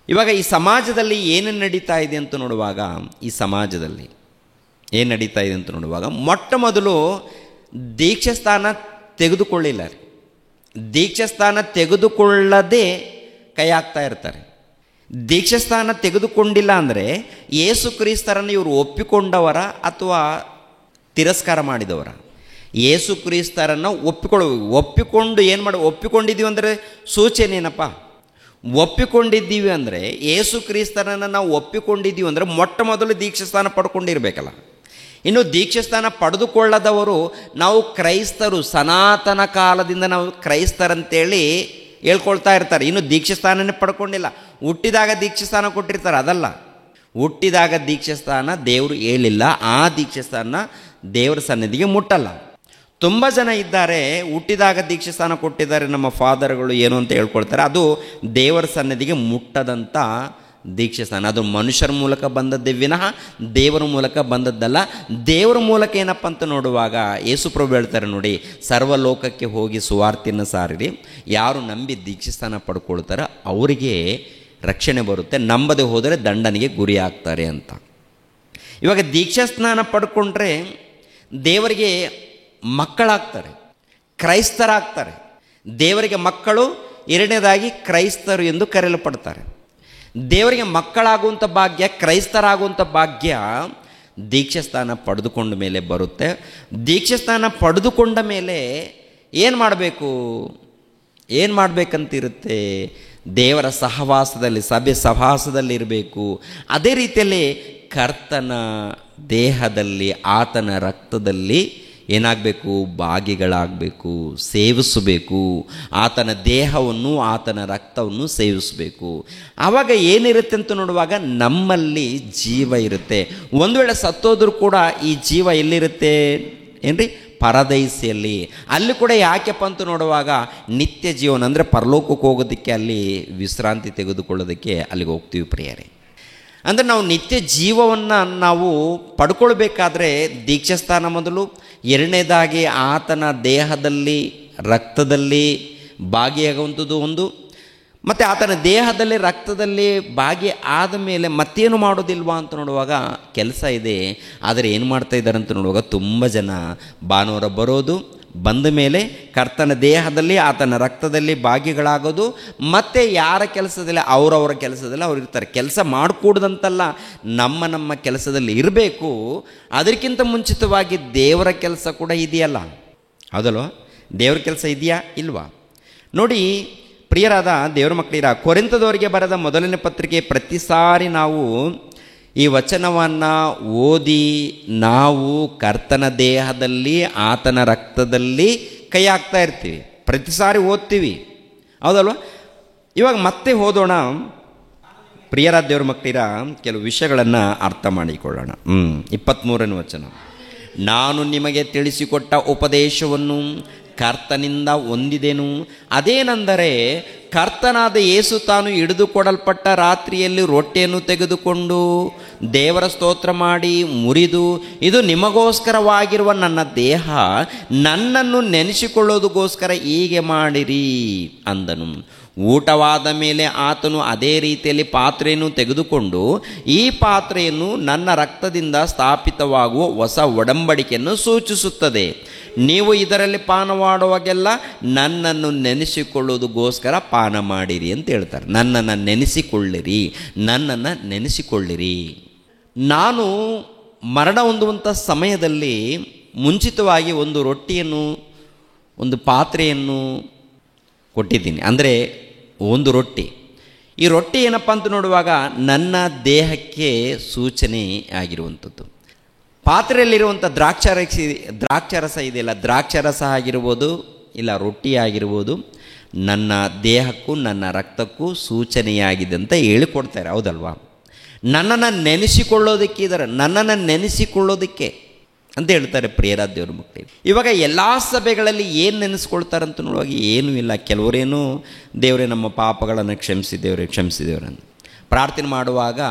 ಇವಾಗ ಈ ಸಮಾಜದಲ್ಲಿ ಏನು ನಡೀತಾ ಇದೆ ಅಂತ ನೋಡುವಾಗ ಮೊಟ್ಟ ಮೊದಲು ದೀಕ್ಷಾಸ್ಥಾನ ತೆಗೆದುಕೊಳ್ಳಿಲ್ಲ. ದೀಕ್ಷಾಸ್ಥಾನ ತೆಗೆದುಕೊಳ್ಳದೆ ಕೈ ಹಾಕ್ತಾ ಇರ್ತಾರೆ. ದೀಕ್ಷಾಸ್ಥಾನ ತೆಗೆದುಕೊಂಡಿಲ್ಲ ಅಂದರೆ ಯೇಸು ಕ್ರಿಸ್ತರನ್ನು ಇವರು ಒಪ್ಪಿಕೊಂಡವರ ಅಥವಾ ತಿರಸ್ಕಾರ ಮಾಡಿದವರ? ಯೇಸು ಕ್ರಿಸ್ತರನ್ನು ಒಪ್ಪಿಕೊಂಡಿದ್ದೀವಿ ಅಂದರೆ ಸೂಚನೆ ಏನಪ್ಪ? ಒಪ್ಪಿಕೊಂಡಿದ್ದೀವಿ ಅಂದರೆ ಯೇಸು ಕ್ರಿಸ್ತರನ್ನು ನಾವು ಒಪ್ಪಿಕೊಂಡಿದ್ದೀವಿ ಅಂದರೆ ಮೊಟ್ಟ ಮೊದಲು ದೀಕ್ಷಾಸ್ಥಾನ ಪಡ್ಕೊಂಡಿರ್ಬೇಕಲ್ಲ. ಇನ್ನು ದೀಕ್ಷಾಸ್ಥಾನ ಪಡೆದುಕೊಳ್ಳದವರು ನಾವು ಕ್ರೈಸ್ತರು, ಸನಾತನ ಕಾಲದಿಂದ ನಾವು ಕ್ರೈಸ್ತರಂತೇಳಿ ಹೇಳ್ಕೊಳ್ತಾ ಇರ್ತಾರೆ. ಇನ್ನು ದೀಕ್ಷಾಸ್ಥಾನನೇ ಪಡ್ಕೊಂಡಿಲ್ಲ. ಹುಟ್ಟಿದಾಗ ದೀಕ್ಷಾಸ್ಥಾನ ಕೊಟ್ಟಿರ್ತಾರೆ, ಅದಲ್ಲ. ಹುಟ್ಟಿದಾಗ ದೀಕ್ಷಾಸ್ಥಾನ ದೇವರು ಹೇಳಿಲ್ಲ, ಆ ದೀಕ್ಷಾಸ್ಥಾನ ದೇವರ ಸನ್ನಿಧಿಗೆ ಮುಟ್ಟಲ್ಲ. ತುಂಬ ಜನ ಇದ್ದಾರೆ, ಹುಟ್ಟಿದಾಗ ದೀಕ್ಷಾಸ್ಥಾನ ಕೊಟ್ಟಿದ್ದಾರೆ ನಮ್ಮ ಫಾದರ್ಗಳು ಏನು ಅಂತ ಹೇಳ್ಕೊಳ್ತಾರೆ. ಅದು ದೇವರ ಸನ್ನಿಧಿಗೆ ಮುಟ್ಟದಂಥ ದೀಕ್ಷಾಸ್ಥಾನ. ಅದು ಮನುಷ್ಯರ ಮೂಲಕ ಬಂದದ್ದೇ ವಿನಃ ದೇವರ ಮೂಲಕ ಬಂದದ್ದಲ್ಲ. ದೇವರ ಮೂಲಕ ಏನಪ್ಪ ಅಂತ ನೋಡುವಾಗ ಯೇಸುಪ್ರಭು ಹೇಳ್ತಾರೆ ನೋಡಿ, ಸರ್ವಲೋಕಕ್ಕೆ ಹೋಗಿ ಸುವಾರ್ತೆಯನ್ನು ಸಾರಿರಿ, ಯಾರು ನಂಬಿ ದೀಕ್ಷಾಸ್ಥಾನ ಪಡ್ಕೊಳ್ತಾರೋ ಅವರಿಗೆ ರಕ್ಷಣೆ ಬರುತ್ತೆ, ನಂಬದೆ ಹೋದರೆ ದಂಡನೆಗೆ ಗುರಿ ಆಗ್ತಾರೆ ಅಂತ. ಇವಾಗ ದೀಕ್ಷಾಸ್ನಾನ ಪಡ್ಕೊಂಡ್ರೆ ದೇವರಿಗೆ ಮಕ್ಕಳಾಗ್ತಾರೆ, ಕ್ರೈಸ್ತರಾಗ್ತಾರೆ. ದೇವರಿಗೆ ಮಕ್ಕಳು, ಎರಡನೇದಾಗಿ ಕ್ರೈಸ್ತರು ಎಂದು ಕರೆಯಲ್ಪಡ್ತಾರೆ. ದೇವರಿಗೆ ಮಕ್ಕಳಾಗುವಂಥ ಭಾಗ್ಯ, ಕ್ರೈಸ್ತರಾಗುವಂಥ ಭಾಗ್ಯ ದೀಕ್ಷಾಸ್ಥಾನ ಪಡೆದುಕೊಂಡ ಮೇಲೆ ಬರುತ್ತೆ. ದೀಕ್ಷಾಸ್ಥಾನ ಪಡೆದುಕೊಂಡ ಮೇಲೆ ಏನು ಮಾಡಬೇಕಂತಿರುತ್ತೆ? ದೇವರ ಸಹವಾಸದಲ್ಲಿ, ಸಭೆ ಸಹವಾಸದಲ್ಲಿ ಇರಬೇಕು. ಅದೇ ರೀತಿಯಲ್ಲಿ ಕರ್ತನ ದೇಹದಲ್ಲಿ, ಆತನ ರಕ್ತದಲ್ಲಿ ಏನಾಗಬೇಕು? ಭಾಗಿಗಳಾಗಬೇಕು, ಸೇವಿಸಬೇಕು. ಆತನ ದೇಹವನ್ನು, ಆತನ ರಕ್ತವನ್ನು ಸೇವಿಸಬೇಕು. ಆವಾಗ ಏನಿರುತ್ತೆ ಅಂತ ನೋಡುವಾಗ ನಮ್ಮಲ್ಲಿ ಜೀವ ಇರುತ್ತೆ. ಒಂದು ವೇಳೆ ಸತ್ತೋದ್ರೂ ಕೂಡ ಈ ಜೀವ ಎಲ್ಲಿರುತ್ತೆ ಏನ್ರಿ? ಪರದೈಸಿಯಲ್ಲಿ. ಅಲ್ಲಿ ಕೂಡ ಯಾಕೆಪ್ಪ ಅಂತ ನೋಡುವಾಗ ನಿತ್ಯ ಜೀವನ ಅಂದರೆ ಪರಲೋಕಕ್ಕೆ ಹೋಗೋದಕ್ಕೆ, ಅಲ್ಲಿ ವಿಶ್ರಾಂತಿ ತೆಗೆದುಕೊಳ್ಳೋದಕ್ಕೆ ಅಲ್ಲಿಗೆ ಹೋಗ್ತೀವಿ ಪ್ರಿಯರೇ. ಅಂದರೆ ನಾವು ನಿತ್ಯ ಜೀವವನ್ನು ನಾವು ಪಡ್ಕೊಳ್ಬೇಕಾದ್ರೆ ದೀಕ್ಷಾಸ್ಥಾನ ಮೊದಲು, ಎರಡನೇದಾಗಿ ಆತನ ದೇಹದಲ್ಲಿ, ರಕ್ತದಲ್ಲಿ ಭಾಗಿಯಾಗುವಂಥದ್ದು ಒಂದು, ಮತ್ತು ಆತನ ದೇಹದಲ್ಲಿ, ರಕ್ತದಲ್ಲಿ ಭಾಗಿ ಆದ ಮೇಲೆ ಮತ್ತೇನು ಮಾಡೋದಿಲ್ವಾ ಅಂತ ನೋಡುವಾಗ ಕೆಲಸ ಇದೆ. ಆದರೆ ಏನು ಮಾಡ್ತಾ ಇದ್ದಾರೆ ಅಂತ ನೋಡುವಾಗ ತುಂಬ ಜನ ಭಾನುವಾರ ಬರೋದು, ಬಂದ ಮೇಲೆ ಕರ್ತನ ದೇಹದಲ್ಲಿ ಆತನ ರಕ್ತದಲ್ಲಿ ಭಾಗಿಗಳಾಗೋದು, ಮತ್ತು ಯಾರ ಕೆಲಸದಲ್ಲಿ ಅವರವರ ಕೆಲಸದಲ್ಲಿ ಅವ್ರು ಇರ್ತಾರೆ. ಕೆಲಸ ಮಾಡಿಕೊಡ್ದಂತಲ್ಲ, ನಮ್ಮ ಕೆಲಸದಲ್ಲಿ ಇರಬೇಕು. ಅದಕ್ಕಿಂತ ಮುಂಚಿತವಾಗಿ ದೇವರ ಕೆಲಸ ಕೂಡ ಇದೆಯಲ್ಲ, ಹೌದಲ್ವ? ದೇವರ ಕೆಲಸ ಇದೆಯಾ ಇಲ್ವಾ? ನೋಡಿ ಪ್ರಿಯರಾದ ದೇವರ ಮಕ್ಕಳಿರ, ಕೊರಿಂಥದವರಿಗೆ ಬರೆದ ಮೊದಲನೇ ಪತ್ರಿಕೆ, ಪ್ರತಿ ಸಾರಿ ನಾವು ಈ ವಚನವನ್ನು ಓದಿ ನಾವು ಕರ್ತನ ದೇಹದಲ್ಲಿ ಆತನ ರಕ್ತದಲ್ಲಿ ಕೈ ಹಾಕ್ತಾ ಇರ್ತೀವಿ, ಪ್ರತಿ ಸಾರಿ ಓದ್ತೀವಿ, ಹೌದಲ್ವ? ಇವಾಗ ಮತ್ತೆ ಓದೋಣ ಪ್ರಿಯರಾದ ದೇವರ ಮಕ್ಕಳಿರ, ಕೆಲವು ವಿಷಯಗಳನ್ನು ಅರ್ಥ ಮಾಡಿಕೊಳ್ಳೋಣ. 23ನೇ ವಚನ, ನಾನು ನಿಮಗೆ ತಿಳಿಸಿಕೊಟ್ಟ ಉಪದೇಶವನ್ನು ಕರ್ತನಿಂದ ಹೊಂದಿದೆನು, ಅದೇನೆಂದರೆ ಕರ್ತನಾದ ಯೇಸು ತಾನು ಹಿಡಿದುಕೊಡಲ್ಪಟ್ಟ ರಾತ್ರಿಯಲ್ಲಿ ರೊಟ್ಟಿಯನ್ನು ತೆಗೆದುಕೊಂಡು ದೇವರ ಸ್ತೋತ್ರ ಮಾಡಿ ಮುರಿದು, ಇದು ನಿಮಗೋಸ್ಕರವಾಗಿರುವ ನನ್ನ ದೇಹ, ನನ್ನನ್ನು ನೆನೆಸಿಕೊಳ್ಳೋದಕ್ಕೋಸ್ಕರ ಹೀಗೆ ಮಾಡಿರಿ ಅಂದನು. ಊಟವಾದ ಮೇಲೆ ಆತನು ಅದೇ ರೀತಿಯಲ್ಲಿ ಪಾತ್ರೆಯನ್ನು ತೆಗೆದುಕೊಂಡು, ಈ ಪಾತ್ರೆಯನ್ನು ನನ್ನ ರಕ್ತದಿಂದ ಸ್ಥಾಪಿತವಾಗುವ ಹೊಸ ಒಡಂಬಡಿಕೆಯನ್ನು ಸೂಚಿಸುತ್ತದೆ. ನೀವು ಇದರಲ್ಲಿ ಪಾನ ಮಾಡುವಾಗೆಲ್ಲ ನನ್ನನ್ನು ನೆನೆಸಿಕೊಳ್ಳೋದಕ್ಕೋಸ್ಕರ ಪಾನ ಮಾಡಿರಿ ಅಂತ ಹೇಳ್ತಾರೆ. ನನ್ನನ್ನು ನೆನೆಸಿಕೊಳ್ಳಿರಿ. ನಾನು ಮರಣ ಹೊಂದುವಂಥ ಸಮಯದಲ್ಲಿ ಮುಂಚಿತವಾಗಿ ಒಂದು ರೊಟ್ಟಿಯನ್ನು, ಒಂದು ಪಾತ್ರೆಯನ್ನು ಕೊಟ್ಟಿದ್ದೀನಿ. ಅಂದರೆ ಒಂದು ರೊಟ್ಟಿ, ಈ ರೊಟ್ಟಿ ಏನಪ್ಪ ಅಂತ ನೋಡುವಾಗ ನನ್ನ ದೇಹಕ್ಕೆ ಸೂಚನೆ ಆಗಿರುವಂಥದ್ದು. ಪಾತ್ರೆಯಲ್ಲಿರುವಂಥ ದ್ರಾಕ್ಷಾರಸ ಇದೆಯಲ್ಲ, ದ್ರಾಕ್ಷಾರಸ ಆಗಿರ್ಬೋದು, ಇಲ್ಲ ರೊಟ್ಟಿ ಆಗಿರ್ಬೋದು, ನನ್ನ ದೇಹಕ್ಕೂ ನನ್ನ ರಕ್ತಕ್ಕೂ ಸೂಚನೆಯಾಗಿದೆ ಅಂತ ಹೇಳಿಕೊಡ್ತಾರೆ, ಹೌದಲ್ವಾ? ನನ್ನನ್ನು ನೆನೆಸಿಕೊಳ್ಳೋದಕ್ಕೆ ಅಂತ ಹೇಳ್ತಾರೆ ಪ್ರಿಯರಾದ ದೇವ್ರ ಮಕ್ಕಳಿಗೆ. ಇವಾಗ ಎಲ್ಲ ಸಭೆಗಳಲ್ಲಿ ಏನು ನೆನೆಸ್ಕೊಳ್ತಾರಂತ ನೋಡುವಾಗ ಏನೂ ಇಲ್ಲ. ಕೆಲವರೇನು ದೇವರೇ ನಮ್ಮ ಪಾಪಗಳನ್ನು ಕ್ಷಮಿಸಿದೇವ್ರೆ ಅಂತ ಪ್ರಾರ್ಥನೆ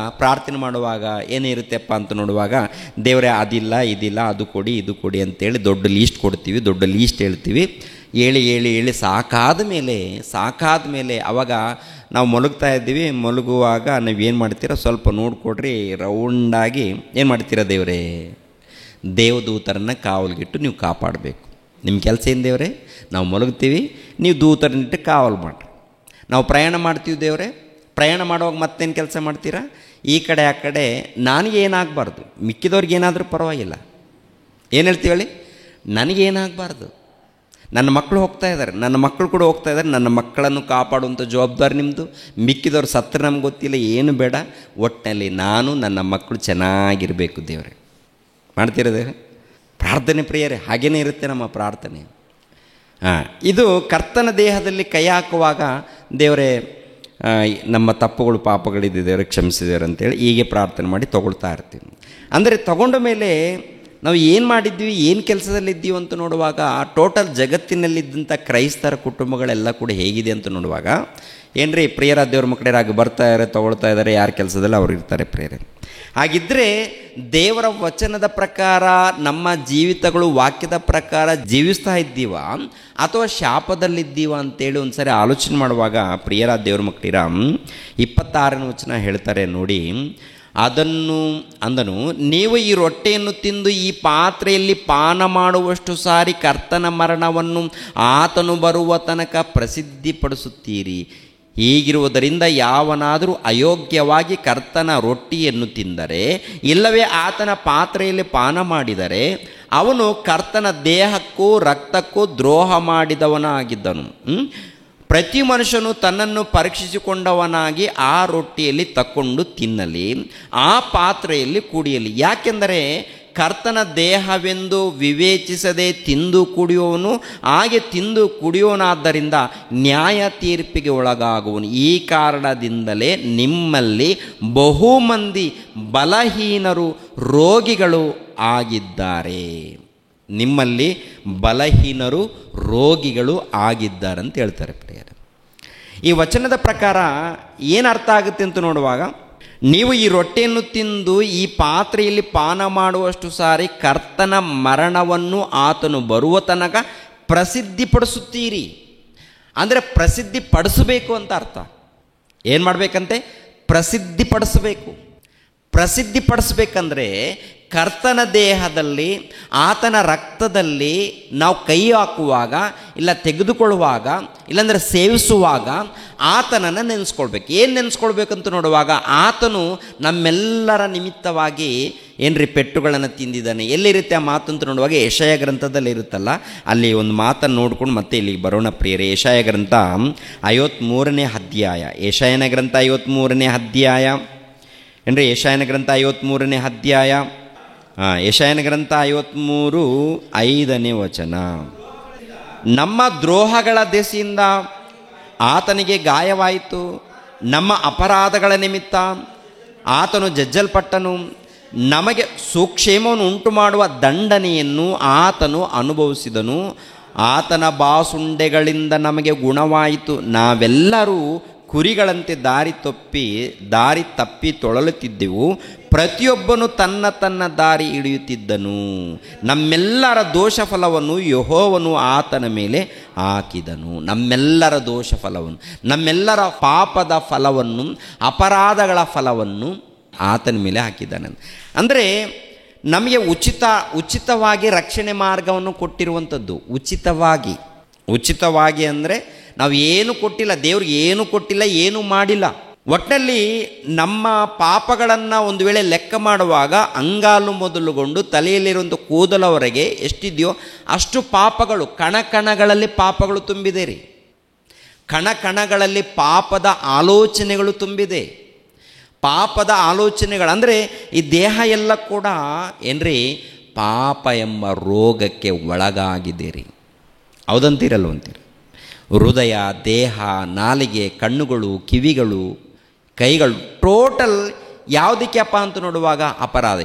ಮಾಡುವಾಗ ಏನಿರುತ್ತೆಪ್ಪ ಅಂತ ನೋಡುವಾಗ, ದೇವರೇ ಅದಿಲ್ಲ ಇದಿಲ್ಲ ಅದು ಕೊಡಿ ಅಂತೇಳಿ ದೊಡ್ಡ ಲೀಸ್ಟ್ ಕೊಡ್ತೀವಿ, ದೊಡ್ಡ ಲೀಸ್ಟ್ ಹೇಳ್ತೀವಿ. ಹೇಳಿ ಸಾಕಾದ ಮೇಲೆ ಅವಾಗ ನಾವು ಮಲಗ್ತಾ ಇದ್ದೀವಿ. ಮಲಗುವಾಗ ನೀವೇನು ಮಾಡ್ತೀರ, ಸ್ವಲ್ಪ ನೋಡಿಕೊಡ್ರಿ, ರೌಂಡಾಗಿ ಏನು ಮಾಡ್ತೀರ, ದೇವರೇ ದೇವದೂತರನ್ನು ಕಾವಲಿಗಿಟ್ಟು ನೀವು ಕಾಪಾಡಬೇಕು. ನಿಮ್ಮ ಕೆಲಸ ಏನು ದೇವರೇ? ನಾವು ಮಲಗ್ತೀವಿ, ನೀವು ದೂತರನ್ನಿಟ್ಟು ಕಾವಲು ಮಾಡಿರಿ. ನಾವು ಪ್ರಯಾಣ ಮಾಡ್ತೀವಿ ದೇವರೇ, ಪ್ರಯಾಣ ಮಾಡುವಾಗ ಮತ್ತೇನು ಕೆಲಸ ಮಾಡ್ತೀರಾ? ಈ ಕಡೆ ಆ ಕಡೆ ನನಗೇನಾಗಬಾರ್ದು, ಮಿಕ್ಕಿದವ್ರಿಗೆ ಏನಾದರೂ ಪರವಾಗಿಲ್ಲ. ಏನು ಹೇಳ್ತೀವಿ ಹೇಳಿ? ನನಗೇನಾಗಬಾರ್ದು. ನನ್ನ ಮಕ್ಕಳು ಹೋಗ್ತಾ ಇದ್ದಾರೆ, ನನ್ನ ಮಕ್ಕಳು ಕೂಡ ಹೋಗ್ತಾ ಇದ್ದಾರೆ, ನನ್ನ ಮಕ್ಕಳನ್ನು ಕಾಪಾಡುವಂಥ ಜವಾಬ್ದಾರಿ ನಿಮ್ಮದು. ಮಿಕ್ಕಿದವ್ರು ಸತ್ರ ನಮ್ಗೆ ಗೊತ್ತಿಲ್ಲ, ಏನು ಬೇಡ, ಒಟ್ಟಿನಲ್ಲಿ ನಾನು ನನ್ನ ಮಕ್ಕಳು ಚೆನ್ನಾಗಿರಬೇಕು ದೇವರೇ. ಮಾಡ್ತಿರೋದೇ ಪ್ರಾರ್ಥನೆ ಪ್ರಿಯರೇ, ಹಾಗೇ ಇರುತ್ತೆ ನಮ್ಮ ಪ್ರಾರ್ಥನೆ. ಇದು ಕರ್ತನ ದೇಹದಲ್ಲಿ ಕೈ ಹಾಕುವಾಗ ದೇವರೇ ನಮ್ಮ ತಪ್ಪುಗಳು ಪಾಪಗಳಿದ್ದ ದೇವರೇ ಕ್ಷಮಿಸಿದೇವ್ರೆ ಅಂತೇಳಿ ಹೀಗೆ ಪ್ರಾರ್ಥನೆ ಮಾಡಿ ತೊಗೊಳ್ತಾ ಇರ್ತೀವಿ. ಅಂದರೆ ತಗೊಂಡ ಮೇಲೆ ನಾವು ಏನು ಮಾಡಿದ್ವಿ, ಏನು ಕೆಲಸದಲ್ಲಿದ್ದೀವಿ ಅಂತ ನೋಡುವಾಗ, ಟೋಟಲ್ ಜಗತ್ತಿನಲ್ಲಿದ್ದಂಥ ಕ್ರೈಸ್ತರ ಕುಟುಂಬಗಳೆಲ್ಲ ಕೂಡ ಹೇಗಿದೆ ಅಂತ ನೋಡುವಾಗ, ಏನ್ರಿ ಪ್ರಿಯರಾದ ದೇವ್ರ ಮಕ್ಕಳಾಗಿ ಬರ್ತಾ ಇದ್ದಾರೆ, ತೊಗೊಳ್ತಾ ಇದ್ದಾರೆ, ಯಾರ ಕೆಲಸದಲ್ಲಿ ಅವ್ರು ಇರ್ತಾರೆ ಪ್ರಿಯರೇ. ಹಾಗಿದ್ದರೆ ದೇವರ ವಚನದ ಪ್ರಕಾರ ನಮ್ಮ ಜೀವಿತಗಳು ವಾಕ್ಯದ ಪ್ರಕಾರ ಜೀವಿಸ್ತಾ ಇದ್ದೀವ ಅಥವಾ ಶಾಪದಲ್ಲಿದ್ದೀವ ಅಂತೇಳಿ ಒಂದು ಸಾರಿ ಆಲೋಚನೆ ಮಾಡುವಾಗ, ಪ್ರಿಯರಾದ ದೇವ್ರ ಮಕ್ಕಳಿರ 26ನೇ ವಚನ ಹೇಳ್ತಾರೆ ನೋಡಿ, ಅಂದನು, ನೀವು ಈ ರೊಟ್ಟೆಯನ್ನು ತಿಂದು ಈ ಪಾತ್ರೆಯಲ್ಲಿ ಪಾನ ಮಾಡುವಷ್ಟು ಸಾರಿ ಕರ್ತನ ಮರಣವನ್ನು ಆತನು ಬರುವ ತನಕ ಪ್ರಸಿದ್ಧಿಪಡಿಸುತ್ತೀರಿ. ಹೀಗಿರುವುದರಿಂದ ಯಾವನಾದರೂ ಅಯೋಗ್ಯವಾಗಿ ಕರ್ತನ ರೊಟ್ಟಿಯನ್ನು ತಿಂದರೆ, ಇಲ್ಲವೇ ಆತನ ಪಾತ್ರೆಯಲ್ಲಿ ಪಾನ ಮಾಡಿದರೆ, ಅವನು ಕರ್ತನ ದೇಹಕ್ಕೂ ರಕ್ತಕ್ಕೂ ದ್ರೋಹ ಮಾಡಿದವನಾಗಿದ್ದನು. ಪ್ರತಿ ಮನುಷ್ಯನು ತನ್ನನ್ನು ಪರೀಕ್ಷಿಸಿಕೊಂಡವನಾಗಿ ಆ ರೊಟ್ಟಿಯಲ್ಲಿ ತಕ್ಕೊಂಡು ತಿನ್ನಲಿ, ಆ ಪಾತ್ರೆಯಲ್ಲಿ ಕುಡಿಯಲಿ. ಯಾಕೆಂದರೆ ಕರ್ತನ ದೇಹವೆಂದು ವಿವೇಚಿಸದೆ ತಿಂದು ಕುಡಿಯುವವನು ಹಾಗೆ ತಿಂದು ಕುಡಿಯೋನಾದ್ದರಿಂದ ನ್ಯಾಯ ತೀರ್ಪಿಗೆ ಒಳಗಾಗುವನು. ಈ ಕಾರಣದಿಂದಲೇ ನಿಮ್ಮಲ್ಲಿ ಬಹುಮಂದಿ ಬಲಹೀನರು ರೋಗಿಗಳು ಆಗಿದ್ದಾರೆ. ನಿಮ್ಮಲ್ಲಿ ಬಲಹೀನರು ರೋಗಿಗಳು ಆಗಿದ್ದಾರೆ ಅಂತ ಹೇಳ್ತಾರೆ ಪ್ರಿಯರೇ. ಈ ವಚನದ ಪ್ರಕಾರ ಏನು ಅರ್ಥ ಆಗುತ್ತೆ ಅಂತ ನೋಡುವಾಗ, ನೀವು ಈ ರೊಟ್ಟಿಯನ್ನು ತಿಂದು ಈ ಪಾತ್ರೆಯಲ್ಲಿ ಪಾನ ಮಾಡುವಷ್ಟು ಸಾರಿ ಕರ್ತನ ಮರಣವನ್ನು ಆತನು ಬರುವ ತನಕ ಪ್ರಸಿದ್ಧಿಪಡಿಸುತ್ತೀರಿ. ಅಂದರೆ ಪ್ರಸಿದ್ಧಿಪಡಿಸಬೇಕು ಅಂತ ಅರ್ಥ. ಏನು ಮಾಡಬೇಕಂತೆ? ಪ್ರಸಿದ್ಧಿಪಡಿಸಬೇಕು. ಪ್ರಸಿದ್ಧಿಪಡಿಸ್ಬೇಕಂದ್ರೆ ಕರ್ತನ ದೇಹದಲ್ಲಿ ಆತನ ರಕ್ತದಲ್ಲಿ ನಾವು ಕೈ ಹಾಕುವಾಗ, ಇಲ್ಲ ತೆಗೆದುಕೊಳ್ಳುವಾಗ, ಇಲ್ಲಾಂದರೆ ಸೇವಿಸುವಾಗ ಆತನನ್ನು ನೆನೆಸ್ಕೊಳ್ಬೇಕು. ಏನು ನೆನೆಸ್ಕೊಳ್ಬೇಕಂತ ನೋಡುವಾಗ, ಆತನು ನಮ್ಮೆಲ್ಲರ ನಿಮಿತ್ತವಾಗಿ ಏನ್ರಿ ಪೆಟ್ಟುಗಳನ್ನು ತಿಂದಿದ್ದಾನೆ. ಎಲ್ಲಿರುತ್ತೆ ಆ ಮಾತು ಅಂತ ನೋಡುವಾಗ ಯೆಶಾಯ ಗ್ರಂಥದಲ್ಲಿ ಇರುತ್ತಲ್ಲ, ಅಲ್ಲಿ ಒಂದು ಮಾತನ್ನು ನೋಡ್ಕೊಂಡು ಮತ್ತೆ ಇಲ್ಲಿಗೆ ಬರೋಣ ಪ್ರಿಯರೇ. ಯೆಶಾಯ ಗ್ರಂಥ 53ನೇ ಅಧ್ಯಾಯ, ಯೆಶಾಯನ ಗ್ರಂಥ 53ನೇ ಅಧ್ಯಾಯ ಏನ್ರಿ, ಯೆಶಾಯನ ಗ್ರಂಥ 53ನೇ ಅಧ್ಯಾಯ, ಯೆಶಾಯನ ಗ್ರಂಥ 53:5ನೇ ವಚನ. ನಮ್ಮ ದ್ರೋಹಗಳ ದೆಸೆಯಿಂದ ಆತನಿಗೆ ಗಾಯವಾಯಿತು, ನಮ್ಮ ಅಪರಾಧಗಳ ನಿಮಿತ್ತ ಆತನು ಜಜ್ಜಲ್ಪಟ್ಟನು, ನಮಗೆ ಸುಕ್ಷೇಮವನ್ನು ಉಂಟು ಮಾಡುವ ದಂಡನೆಯನ್ನು ಆತನು ಅನುಭವಿಸಿದನು, ಆತನ ಬಾಸುಂಡೆಗಳಿಂದ ನಮಗೆ ಗುಣವಾಯಿತು. ನಾವೆಲ್ಲರೂ ಕುರಿಗಳಂತೆ ದಾರಿ ತಪ್ಪಿ ತೊಳಲುತ್ತಿದ್ದೆವು, ಪ್ರತಿಯೊಬ್ಬನು ತನ್ನ ದಾರಿ ಹಿಡಿಯುತ್ತಿದ್ದನು. ನಮ್ಮೆಲ್ಲರ ದೋಷ ಫಲವನ್ನು ಯೆಹೋವನು ಆತನ ಮೇಲೆ ಹಾಕಿದನು. ನಮ್ಮೆಲ್ಲರ ದೋಷ ಫಲವನ್ನು, ನಮ್ಮೆಲ್ಲರ ಪಾಪದ ಫಲವನ್ನು, ಅಪರಾಧಗಳ ಫಲವನ್ನು ಆತನ ಮೇಲೆ ಹಾಕಿದ್ದಾನೆ. ಅಂದರೆ ನಮಗೆ ಉಚಿತವಾಗಿ ರಕ್ಷಣೆ ಮಾರ್ಗವನ್ನು ಕೊಟ್ಟಿರುವಂಥದ್ದು. ಉಚಿತವಾಗಿ ಅಂದರೆ ನಾವು ಏನು ಕೊಟ್ಟಿಲ್ಲ, ದೇವ್ರಿಗೆ ಏನು ಕೊಟ್ಟಿಲ್ಲ, ಏನು ಮಾಡಿಲ್ಲ. ಒಟ್ಟಿನಲ್ಲಿ ನಮ್ಮ ಪಾಪಗಳನ್ನು ಒಂದು ವೇಳೆ ಲೆಕ್ಕ ಮಾಡುವಾಗ ಅಂಗಾಲು ಮೊದಲುಗೊಂಡು ತಲೆಯಲ್ಲಿರುವಂಥ ಕೂದಲವರೆಗೆ ಎಷ್ಟಿದೆಯೋ ಅಷ್ಟು ಪಾಪಗಳು, ಕಣಗಳಲ್ಲಿ ಪಾಪಗಳು ತುಂಬಿದೆ ರೀ. ಕಣಗಳಲ್ಲಿ ಪಾಪದ ಆಲೋಚನೆಗಳು ತುಂಬಿದೆ. ಪಾಪದ ಆಲೋಚನೆಗಳು ಅಂದರೆ ಈ ದೇಹ ಎಲ್ಲ ಕೂಡ ಏನ್ರಿ ಪಾಪ ಎಂಬ ರೋಗಕ್ಕೆ ಒಳಗಾಗಿದೆ ರೀ. ಹೌದಂತೀರಲ್ಲ ಅಂತೀರ? ಹೃದಯ, ದೇಹ, ನಾಲಿಗೆ, ಕಣ್ಣುಗಳು, ಕಿವಿಗಳು, ಕೈಗಳು, ಟೋಟಲ್ ಯಾವುದಕ್ಕೆಪ್ಪ ಅಂತ ನೋಡುವಾಗ ಅಪರಾಧ.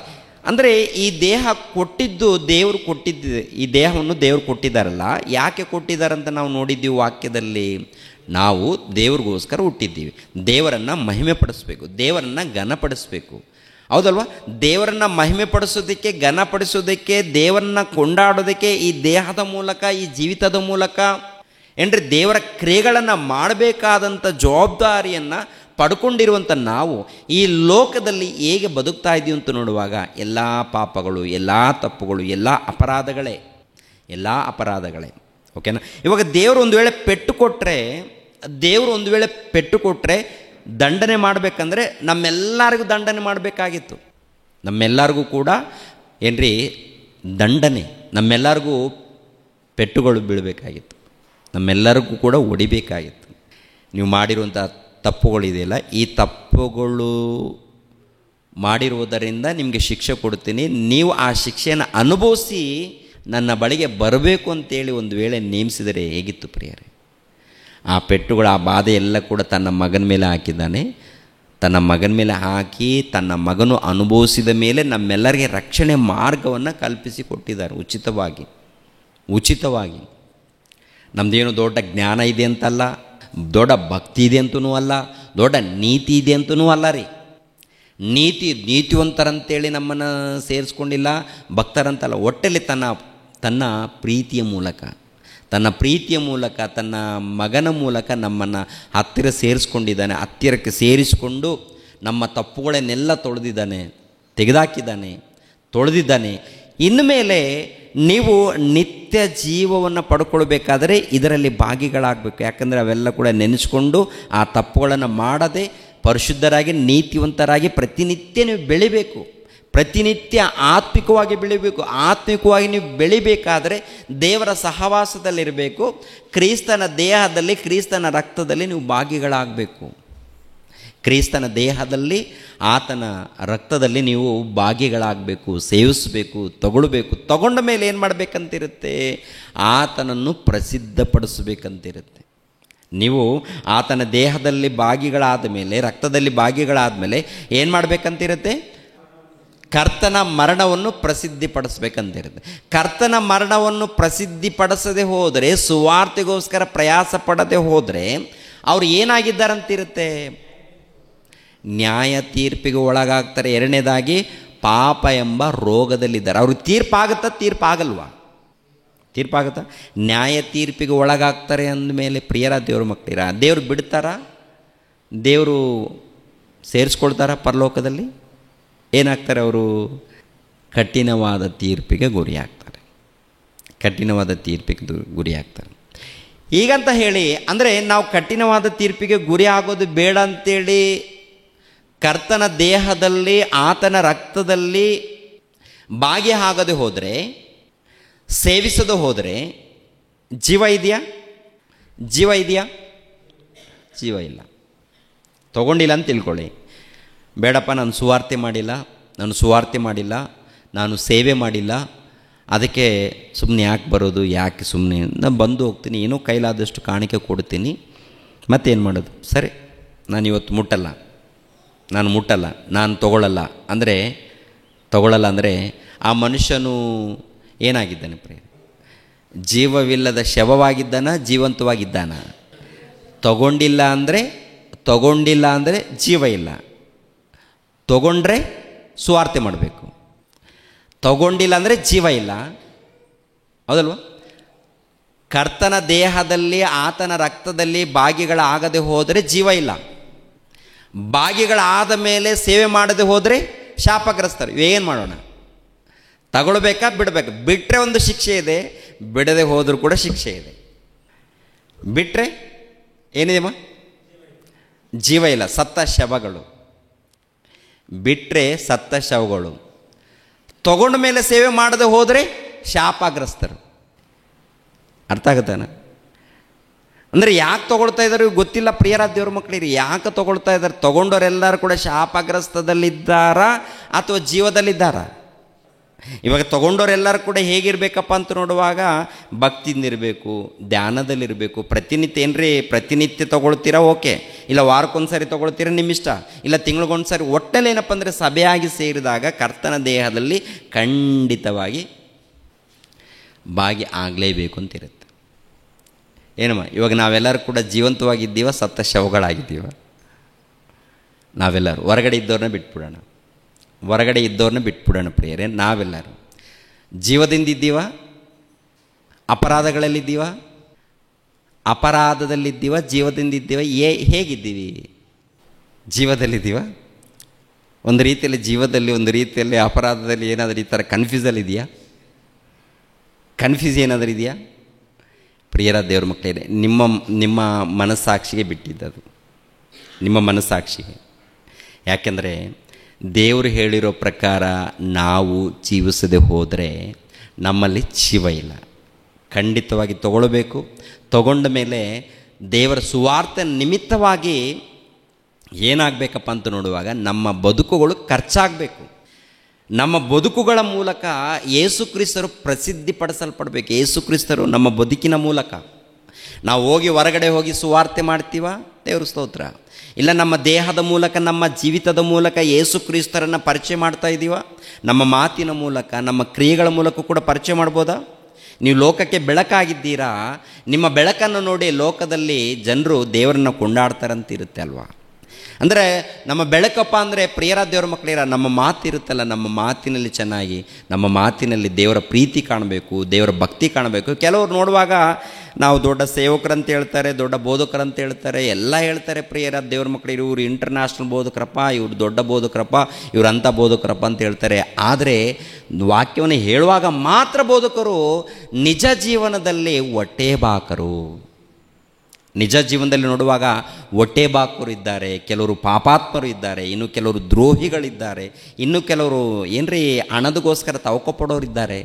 ಅಂದರೆ ಈ ದೇಹ ಕೊಟ್ಟಿದ್ದು ದೇವರು ಕೊಟ್ಟಿದ್ದ, ಈ ದೇಹವನ್ನು ದೇವರು ಕೊಟ್ಟಿದ್ದಾರಲ್ಲ, ಯಾಕೆ ಕೊಟ್ಟಿದ್ದಾರಂತ ನಾವು ನೋಡಿದ್ದೀವಿ ವಾಕ್ಯದಲ್ಲಿ. ನಾವು ದೇವ್ರಿಗೋಸ್ಕರ ಹುಟ್ಟಿದ್ದೀವಿ, ದೇವರನ್ನು ಮಹಿಮೆ ಪಡಿಸ್ಬೇಕು, ದೇವರನ್ನು ಘನಪಡಿಸ್ಬೇಕು. ಹೌದಲ್ವ? ದೇವರನ್ನು ಮಹಿಮೆ ಪಡಿಸೋದಕ್ಕೆ, ಘನಪಡಿಸೋದಕ್ಕೆ, ದೇವರನ್ನು ಕೊಂಡಾಡೋದಕ್ಕೆ ಈ ದೇಹದ ಮೂಲಕ, ಈ ಜೀವಿತದ ಮೂಲಕ ಏನ್ರಿ ದೇವರ ಕ್ರಿಯೆಗಳನ್ನು ಮಾಡಬೇಕಾದಂಥ ಜವಾಬ್ದಾರಿಯನ್ನು ಪಡ್ಕೊಂಡಿರುವಂಥ ನಾವು ಈ ಲೋಕದಲ್ಲಿ ಹೇಗೆ ಬದುಕ್ತಾ ಇದ್ದೀವಿ ಅಂತ ನೋಡುವಾಗ ಎಲ್ಲ ಪಾಪಗಳು, ಎಲ್ಲ ತಪ್ಪುಗಳು, ಎಲ್ಲ ಅಪರಾಧಗಳೇ. ಓಕೆನಾ? ಇವಾಗ ದೇವರು ಒಂದು ವೇಳೆ ಪೆಟ್ಟು ಕೊಟ್ಟರೆ ದಂಡನೆ ಮಾಡಬೇಕಂದ್ರೆ ನಮ್ಮೆಲ್ಲರಿಗೂ ದಂಡನೆ ಮಾಡಬೇಕಾಗಿತ್ತು. ನಮ್ಮೆಲ್ಲರಿಗೂ ಕೂಡ ಏನ್ರಿ ದಂಡನೆ, ನಮ್ಮೆಲ್ಲರಿಗೂ ಪೆಟ್ಟುಗಳು ಬೀಳಬೇಕಾಗಿತ್ತು, ನಮ್ಮೆಲ್ಲರಿಗೂ ಕೂಡ ಹೊಡಿಬೇಕಾಗಿತ್ತು. ನೀವು ಮಾಡಿರುವಂಥ ತಪ್ಪುಗಳಿದೆಯಲ್ಲ, ಈ ತಪ್ಪುಗಳು ಮಾಡಿರುವುದರಿಂದ ನಿಮಗೆ ಶಿಕ್ಷೆ ಕೊಡ್ತೀನಿ, ನೀವು ಆ ಶಿಕ್ಷೆಯನ್ನು ಅನುಭವಿಸಿ ನನ್ನ ಬಳಿಗೆ ಬರಬೇಕು ಅಂತೇಳಿ ಒಂದು ವೇಳೆ ನೇಮಿಸಿದರೆ ಹೇಗಿತ್ತು ಪ್ರಿಯರೇ? ಆ ಪೆಟ್ಟುಗಳು, ಆ ಬಾಧೆ ಎಲ್ಲ ಕೂಡ ತನ್ನ ಮಗನ ಮೇಲೆ ಹಾಕಿದ್ದಾನೆ. ತನ್ನ ಮಗನ ಮೇಲೆ ಹಾಕಿ ತನ್ನ ಮಗನು ಅನುಭವಿಸಿದ ಮೇಲೆ ನಮ್ಮೆಲ್ಲರಿಗೆ ರಕ್ಷಣೆ ಮಾರ್ಗವನ್ನು ಕಲ್ಪಿಸಿ ಕೊಟ್ಟಿದ್ದಾರೆ ಉಚಿತವಾಗಿ. ನಮ್ಮದೇನು ದೊಡ್ಡ ಜ್ಞಾನ ಇದೆ ಅಂತಲ್ಲ, ದೊಡ್ಡ ಭಕ್ತಿ ಇದೆ ಅಂತನೂ ಅಲ್ಲ, ದೊಡ್ಡ ನೀತಿ ಇದೆ ಅಂತನೂ ಅಲ್ಲ ರೀ. ನೀತಿವಂತರಂತೇಳಿ ನಮ್ಮನ್ನು ಸೇರಿಸ್ಕೊಂಡಿಲ್ಲ, ಭಕ್ತರಂತಲ್ಲ. ಒಟ್ಟಲ್ಲಿ ತನ್ನ ಪ್ರೀತಿಯ ಮೂಲಕ, ತನ್ನ ಮಗನ ಮೂಲಕ ನಮ್ಮನ್ನು ಹತ್ತಿರ ಸೇರಿಸ್ಕೊಂಡಿದ್ದಾನೆ. ಹತ್ತಿರಕ್ಕೆ ಸೇರಿಸಿಕೊಂಡು ನಮ್ಮ ತಪ್ಪುಗಳನ್ನೆಲ್ಲ ತೊಳೆದಿದ್ದಾನೆ. ಇನ್ಮೇಲೆ ನೀವು ನಿತ್ಯ ಜೀವವನ್ನು ಪಡ್ಕೊಳ್ಬೇಕಾದರೆ ಇದರಲ್ಲಿ ಭಾಗಿಗಳಾಗಬೇಕು. ಯಾಕಂದರೆ ಅವೆಲ್ಲ ಕೂಡ ನೆನೆಸ್ಕೊಂಡು ಆ ತಪ್ಪುಗಳನ್ನು ಮಾಡದೆ ಪರಿಶುದ್ಧರಾಗಿ, ನೀತಿವಂತರಾಗಿ ಪ್ರತಿನಿತ್ಯ ನೀವು ಬೆಳಿಬೇಕು. ಪ್ರತಿನಿತ್ಯ ಆತ್ಮಿಕವಾಗಿ ಬೆಳಿಬೇಕು. ಆತ್ಮಿಕವಾಗಿ ನೀವು ಬೆಳಿಬೇಕಾದರೆ ದೇವರ ಸಹವಾಸದಲ್ಲಿರಬೇಕು. ಕ್ರಿಸ್ತನ ದೇಹದಲ್ಲಿ, ಕ್ರಿಸ್ತನ ರಕ್ತದಲ್ಲಿ ನೀವು ಭಾಗಿಗಳಾಗಬೇಕು. ಕ್ರಿಸ್ತನ ದೇಹದಲ್ಲಿ, ಆತನ ರಕ್ತದಲ್ಲಿ ನೀವು ಭಾಗಿಗಳಾಗಬೇಕು, ಸೇವಿಸಬೇಕು, ತಗೊಂಡ ಮೇಲೆ ಏನು ಮಾಡಬೇಕಂತಿರುತ್ತೆ? ಆತನನ್ನು ಪ್ರಸಿದ್ಧಪಡಿಸಬೇಕಂತಿರುತ್ತೆ. ನೀವು ಆತನ ದೇಹದಲ್ಲಿ ಭಾಗಿಗಳಾದ ಮೇಲೆ, ರಕ್ತದಲ್ಲಿ ಭಾಗಿಗಳಾದ ಮೇಲೆ ಏನು ಮಾಡಬೇಕಂತಿರುತ್ತೆ? ಕರ್ತನ ಮರಣವನ್ನು ಪ್ರಸಿದ್ಧಿಪಡಿಸ್ಬೇಕಂತಿರುತ್ತೆ. ಕರ್ತನ ಮರಣವನ್ನು ಪ್ರಸಿದ್ಧಿಪಡಿಸದೆ ಹೋದರೆ, ಸುವಾರ್ತೆಗೋಸ್ಕರ ಪ್ರಯಾಸ ಪಡದೆ ಹೋದರೆ ಅವ್ರು ಏನಾಗಿದ್ದಾರಂತಿರುತ್ತೆ? ನ್ಯಾಯ ತೀರ್ಪಿಗೆ ಒಳಗಾಗ್ತಾರೆ. ಎರಡನೇದಾಗಿ ಪಾಪ ಎಂಬ ರೋಗದಲ್ಲಿದ್ದಾರೆ. ಅವ್ರಿಗೆ ತೀರ್ಪಾಗಲ್ವಾ? ತೀರ್ಪಾಗುತ್ತಾ? ನ್ಯಾಯ ತೀರ್ಪಿಗೆ ಒಳಗಾಗ್ತಾರೆ ಅಂದಮೇಲೆ ಪ್ರಿಯರ ದೇವ್ರ ಮಕ್ಕಳಿರ, ದೇವ್ರು ಬಿಡ್ತಾರಾ? ದೇವರು ಸೇರಿಸ್ಕೊಳ್ತಾರ? ಪರಲೋಕದಲ್ಲಿ ಏನಾಗ್ತಾರೆ ಅವರು? ಕಠಿಣವಾದ ತೀರ್ಪಿಗೆ ಗುರಿಯಾಗ್ತಾರೆ. ಕಠಿಣವಾದ ತೀರ್ಪಿಗೆ ಗುರಿಯಾಗ್ತಾರೆ. ಹೀಗಂತ ಹೇಳಿ ಅಂದರೆ ನಾವು ಕಠಿಣವಾದ ತೀರ್ಪಿಗೆ ಗುರಿ ಆಗೋದು ಬೇಡ ಅಂತೇಳಿ ಕರ್ತನ ದೇಹದಲ್ಲಿ ಆತನ ರಕ್ತದಲ್ಲಿ ಭಾಗಿಯಾಗದೆ ಹೋದರೆ, ಸೇವಿಸದೆ ಹೋದರೆ ಜೀವ ಇದೆಯಾ? ಜೀವ ಇದೆಯಾ? ಜೀವ ಇಲ್ಲ. ತಗೊಂಡಿಲ್ಲ ಅಂತ ತಿಳ್ಕೊಳ್ಳಿ. ಬೇಡಪ್ಪ, ನಾನು ಸುವಾರ್ತೆ ಮಾಡಿಲ್ಲ, ನಾನು ಸೇವೆ ಮಾಡಿಲ್ಲ, ಅದಕ್ಕೆ ಸುಮ್ಮನೆ ಯಾಕೆ ಬರೋದು, ಯಾಕೆ ಸುಮ್ಮನೆ, ನಾನು ಬಂದು ಹೋಗ್ತೀನಿ, ಏನೋ ಕೈಲಾದಷ್ಟು ಕಾಣಿಕೆ ಕೊಡ್ತೀನಿ, ಮತ್ತೇನು ಮಾಡೋದು? ಸರಿ, ನಾನು ಇವತ್ತು ಮುಟ್ಟಲ್ಲ, ನಾನು ತಗೊಳ್ಳಲ್ಲ ಅಂದರೆ ಆ ಮನುಷ್ಯನು ಏನಾಗಿದ್ದಾನೆ ಪ್ರಿಯ? ಜೀವವಿಲ್ಲದ ಶವವಾಗಿದ್ದಾನ, ಜೀವಂತವಾಗಿದ್ದಾನ? ತಗೊಂಡಿಲ್ಲ ಅಂದರೆ ಜೀವ ಇಲ್ಲ. ತಗೊಂಡ್ರೆ ಸುವಾರ್ತೆ ಮಾಡಬೇಕು, ತಗೊಂಡಿಲ್ಲ ಅಂದರೆ ಜೀವ ಇಲ್ಲ. ಹೌದಲ್ವ? ಕರ್ತನ ದೇಹದಲ್ಲಿ ಆತನ ರಕ್ತದಲ್ಲಿ ಭಾಗಿಗಳಾಗದೆ ಹೋದರೆ ಜೀವ ಇಲ್ಲ. ಭಾಗಿಗಳಾದ ಮೇಲೆ ಸೇವೆ ಮಾಡದೆ ಹೋದರೆ ಶಾಪಗ್ರಸ್ತರು. ಏನು ಮಾಡೋಣ? ತಗೊಳ್ಬೇಕಾ ಬಿಡಬೇಕಾ? ಬಿಟ್ಟರೆ ಒಂದು ಶಿಕ್ಷೆ ಇದೆ, ಬಿಡದೆ ಹೋದರೂ ಕೂಡ ಶಿಕ್ಷೆ ಇದೆ. ಬಿಟ್ಟರೆ ಏನಿದೆಮ್ಮ? ಜೀವ ಇಲ್ಲ, ಸತ್ತ ಶವಗಳು. ಬಿಟ್ಟರೆ ಸತ್ತ ಶವಗಳು. ತಗೊಂಡ ಮೇಲೆ ಸೇವೆ ಮಾಡದೆ ಹೋದರೆ ಶಾಪಗ್ರಸ್ತರು. ಅರ್ಥ ಆಗುತ್ತಾನ? ಅಂದರೆ ಯಾಕೆ ತೊಗೊಳ್ತಾ ಇದ್ದಾರೆ ಗೊತ್ತಿಲ್ಲ ಪ್ರಿಯರಾದ ದೇವ್ರ ಮಕ್ಕಳಿಗೆ. ಯಾಕೆ ತೊಗೊಳ್ತಾ ಇದ್ದಾರೆ? ತೊಗೊಂಡವರೆಲ್ಲರೂ ಕೂಡ ಶಾಪಗ್ರಸ್ತದಲ್ಲಿದ್ದಾರಾ ಅಥವಾ ಜೀವದಲ್ಲಿದ್ದಾರಾ? ಇವಾಗ ತೊಗೊಂಡವರೆಲ್ಲರೂ ಕೂಡ ಹೇಗಿರಬೇಕಪ್ಪ ಅಂತ ನೋಡುವಾಗ ಭಕ್ತಿಯಿಂದಿರಬೇಕು, ಧ್ಯಾನದಲ್ಲಿರಬೇಕು. ಪ್ರತಿನಿತ್ಯ ತೊಗೊಳ್ತೀರಾ ಓಕೆ, ಇಲ್ಲ ವಾರಕ್ಕೊಂದು ಸಾರಿ ತೊಗೊಳ್ತೀರಾ ನಿಮ್ಮಿಷ್ಟ, ಇಲ್ಲ ತಿಂಗಳಿಗೊಂದು ಸಾರಿ. ಒಟ್ಟಲ್ಲಿ ಏನಪ್ಪ ಅಂದರೆ ಸಭೆಯಾಗಿ ಸೇರಿದಾಗ ಕರ್ತನ ದೇಹದಲ್ಲಿ ಖಂಡಿತವಾಗಿ ಭಾಗಿ ಆಗಲೇಬೇಕು ಅಂತಿರುತ್ತೆ. ಏನಮ್ಮ, ಇವಾಗ ನಾವೆಲ್ಲರೂ ಕೂಡ ಜೀವಂತವಾಗಿದ್ದೀವ, ಸತ್ತ ಶವಗಳಾಗಿದ್ದೀವ? ನಾವೆಲ್ಲರೂ ಹೊರಗಡೆ ಇದ್ದವ್ರನ್ನ ಬಿಟ್ಬಿಡೋಣ ಪ್ರಿಯರೇ. ನಾವೆಲ್ಲರೂ ಜೀವದಿಂದ ಇದ್ದೀವ, ಅಪರಾಧದಲ್ಲಿದ್ದೀವ, ಜೀವದಿಂದ ಇದ್ದೀವ? ಹೇಗಿದ್ದೀವಿ? ಜೀವದಲ್ಲಿದ್ದೀವ? ಒಂದು ರೀತಿಯಲ್ಲಿ ಜೀವದಲ್ಲಿ, ಒಂದು ರೀತಿಯಲ್ಲಿ ಅಪರಾಧದಲ್ಲಿ. ಏನಾದರೂ ಈ ಥರ ಕನ್ಫ್ಯೂಸ್ ಏನಾದರೂ ಇದೆಯಾ? ಪ್ರಿಯರ ದೇವ್ರ ಮಕ್ಕಳೇ, ನಿಮ್ಮ ಮನಸ್ಸಾಕ್ಷಿಗೆ ಬಿಟ್ಟಿದ್ದದು, ನಿಮ್ಮ ಮನಸ್ಸಾಕ್ಷಿಗೆ. ಯಾಕೆಂದರೆ ದೇವರು ಹೇಳಿರೋ ಪ್ರಕಾರ ನಾವು ಜೀವಿಸದೆ ಹೋದರೆ ನಮ್ಮಲ್ಲಿ ಜೀವ ಇಲ್ಲ. ಖಂಡಿತವಾಗಿ ತಗೊಳ್ಬೇಕು. ತಗೊಂಡ ಮೇಲೆ ದೇವರ ಸುವಾರ್ತೆ ನಿಮಿತ್ತವಾಗಿ ಏನಾಗಬೇಕಪ್ಪ ಅಂತ ನೋಡುವಾಗ ನಮ್ಮ ಬದುಕುಗಳು ಖರ್ಚಾಗಬೇಕು. ನಮ್ಮ ಬದುಕುಗಳ ಮೂಲಕ ಯೇಸು ಕ್ರಿಸ್ತರು ಪ್ರಸಿದ್ಧಿಪಡಿಸಲ್ಪಡಬೇಕು. ಯೇಸು ಕ್ರಿಸ್ತರು ನಮ್ಮ ಬದುಕಿನ ಮೂಲಕ. ನಾವು ಹೊರಗಡೆ ಹೋಗಿ ಸುವಾರ್ತೆ ಮಾಡ್ತೀವ, ದೇವ್ರ ಸ್ತೋತ್ರ. ಇಲ್ಲ ನಮ್ಮ ದೇಹದ ಮೂಲಕ, ನಮ್ಮ ಜೀವಿತದ ಮೂಲಕ ಯೇಸು ಕ್ರಿಸ್ತರನ್ನು ಪರಿಚಯ ಮಾಡ್ತಾ ಇದ್ದೀವ. ನಮ್ಮ ಮಾತಿನ ಮೂಲಕ, ನಮ್ಮ ಕ್ರಿಯೆಗಳ ಮೂಲಕ ಕೂಡ ಪರಿಚಯ ಮಾಡ್ಬೋದಾ? ನೀವು ಲೋಕಕ್ಕೆ ಬೆಳಕಾಗಿದ್ದೀರಾ, ನಿಮ್ಮ ಬೆಳಕನ್ನು ನೋಡಿ ಲೋಕದಲ್ಲಿ ಜನರು ದೇವರನ್ನು ಕೊಂಡಾಡ್ತಾರಂತಿರುತ್ತೆ ಅಲ್ವಾ? ಅಂದರೆ ನಮ್ಮ ಬೆಳಕಪ್ಪ ಅಂದರೆ ಪ್ರಿಯರ ದೇವ್ರ ಮಕ್ಕಳಿರ ನಮ್ಮ ಮಾತಿರುತ್ತಲ್ಲ, ನಮ್ಮ ಮಾತಿನಲ್ಲಿ ಚೆನ್ನಾಗಿ, ನಮ್ಮ ಮಾತಿನಲ್ಲಿ ದೇವರ ಪ್ರೀತಿ ಕಾಣಬೇಕು, ದೇವರ ಭಕ್ತಿ ಕಾಣಬೇಕು. ಕೆಲವರು ನೋಡುವಾಗ ನಾವು ದೊಡ್ಡ ಸೇವಕರಂತ ಹೇಳ್ತಾರೆ, ದೊಡ್ಡ ಬೋಧಕರಂತ ಹೇಳ್ತಾರೆ, ಎಲ್ಲ ಹೇಳ್ತಾರೆ ಪ್ರಿಯರ ದೇವ್ರ ಮಕ್ಕಳಿರು. ಇವರು ಇಂಟರ್ನ್ಯಾಷನಲ್ ಬೋಧಕರಪ್ಪ, ಇವರು ದೊಡ್ಡ ಬೋಧಕರಪ್ಪ, ಇವರು ಅಂಥ ಬೋಧಕರಪ್ಪ ಅಂತ ಹೇಳ್ತಾರೆ. ಆದರೆ ವಾಕ್ಯವನ್ನು ಹೇಳುವಾಗ ಮಾತ್ರ ಬೋಧಕರು, ನಿಜ ಜೀವನದಲ್ಲಿ ಹೊಟ್ಟೆಬಾಕರು. ನಿಜ ಜೀವನದಲ್ಲಿ ನೋಡುವಾಗ ಹೊಟ್ಟೆಬಾಕರು ಇದ್ದಾರೆ, ಕೆಲವರು ಪಾಪಾತ್ಮರು ಇದ್ದಾರೆ, ಇನ್ನು ಕೆಲವರು ದ್ರೋಹಿಗಳಿದ್ದಾರೆ, ಇನ್ನು ಕೆಲವರು ಹಣದಗೋಸ್ಕರ ತವಕಪಡೋರಿದ್ದಾರೆ.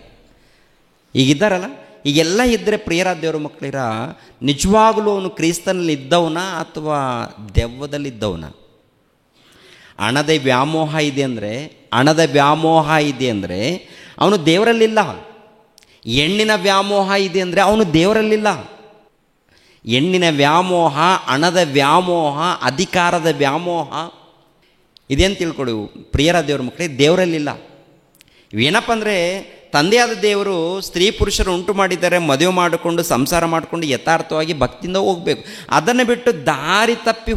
ಈಗಿದ್ದಾರಲ್ಲ, ಈಗೆಲ್ಲ ಇದ್ದರೆ ಪ್ರಿಯರ ದೇವ್ರ ಮಕ್ಕಳಿರ, ನಿಜವಾಗಲೂ ಅವನು ಕ್ರಿಸ್ತನಲ್ಲಿ ಇದ್ದವನ ಅಥವಾ ದೆವ್ವದಲ್ಲಿದ್ದವನ? ಹಣದ ವ್ಯಾಮೋಹ ಇದೆ ಅಂದರೆ ಅವನು ದೇವರಲ್ಲಿಲ್ಲ. ಹೆಣ್ಣಿನ ವ್ಯಾಮೋಹ ಇದೆ ಅಂದರೆ ಅವನು ದೇವರಲ್ಲಿಲ್ಲ. ಹೆಣ್ಣಿನ ವ್ಯಾಮೋಹ, ಹಣದ ವ್ಯಾಮೋಹ, ಅಧಿಕಾರದ ವ್ಯಾಮೋಹ ಇದೇನು ತಿಳ್ಕೊಳ್ಳಿ ಪ್ರಿಯರ ದೇವ್ರ ಮಕ್ಕಳಿಗೆ, ದೇವರಲ್ಲಿಲ್ಲ. ಏನಪ್ಪ ಅಂದರೆ ತಂದೆಯಾದ ದೇವರು ಸ್ತ್ರೀ ಪುರುಷರು ಉಂಟು ಮಾಡಿದ್ದಾರೆ, ಮದುವೆ ಮಾಡಿಕೊಂಡು ಸಂಸಾರ ಮಾಡಿಕೊಂಡು ಯಥಾರ್ಥವಾಗಿ ಭಕ್ತಿಯಿಂದ ಹೋಗಬೇಕು. ಅದನ್ನು ಬಿಟ್ಟು ದಾರಿ ತಪ್ಪಿ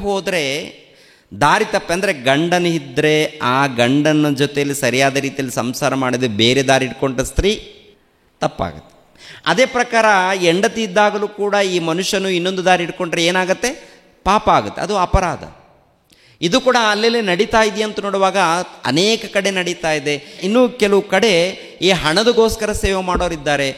ಅಂದರೆ ಗಂಡನ ಇದ್ದರೆ ಆ ಗಂಡನ ಜೊತೆಯಲ್ಲಿ ಸರಿಯಾದ ರೀತಿಯಲ್ಲಿ ಸಂಸಾರ ಮಾಡಿದ್ರೆ ಬೇರೆ ದಾರಿ ಇಟ್ಕೊಂಡ ಸ್ತ್ರೀ ತಪ್ಪಾಗುತ್ತೆ. ಅದೇ ಪ್ರಕಾರ ಹೆಂಡತಿ ಇದ್ದಾಗಲೂ ಕೂಡ ಈ ಮನುಷ್ಯನು ಇನ್ನೊಂದು ದಾರಿ ಇಟ್ಕೊಂಡ್ರೆ ಏನಾಗುತ್ತೆ? ಪಾಪ ಆಗುತ್ತೆ, ಅದು ಅಪರಾಧ. ಇದು ಕೂಡ ಅಲ್ಲೆಲ್ಲೇ ನಡೀತಾ ಇದೆಯಂತ ನೋಡುವಾಗ ಅನೇಕ ಕಡೆ ನಡೀತಾ ಇದೆ. ಇನ್ನೂ ಕೆಲವು ಕಡೆ ಈ ಹಣದಗೋಸ್ಕರ ಸೇವೆ ಮಾಡೋರಿದ್ದಾರೆ.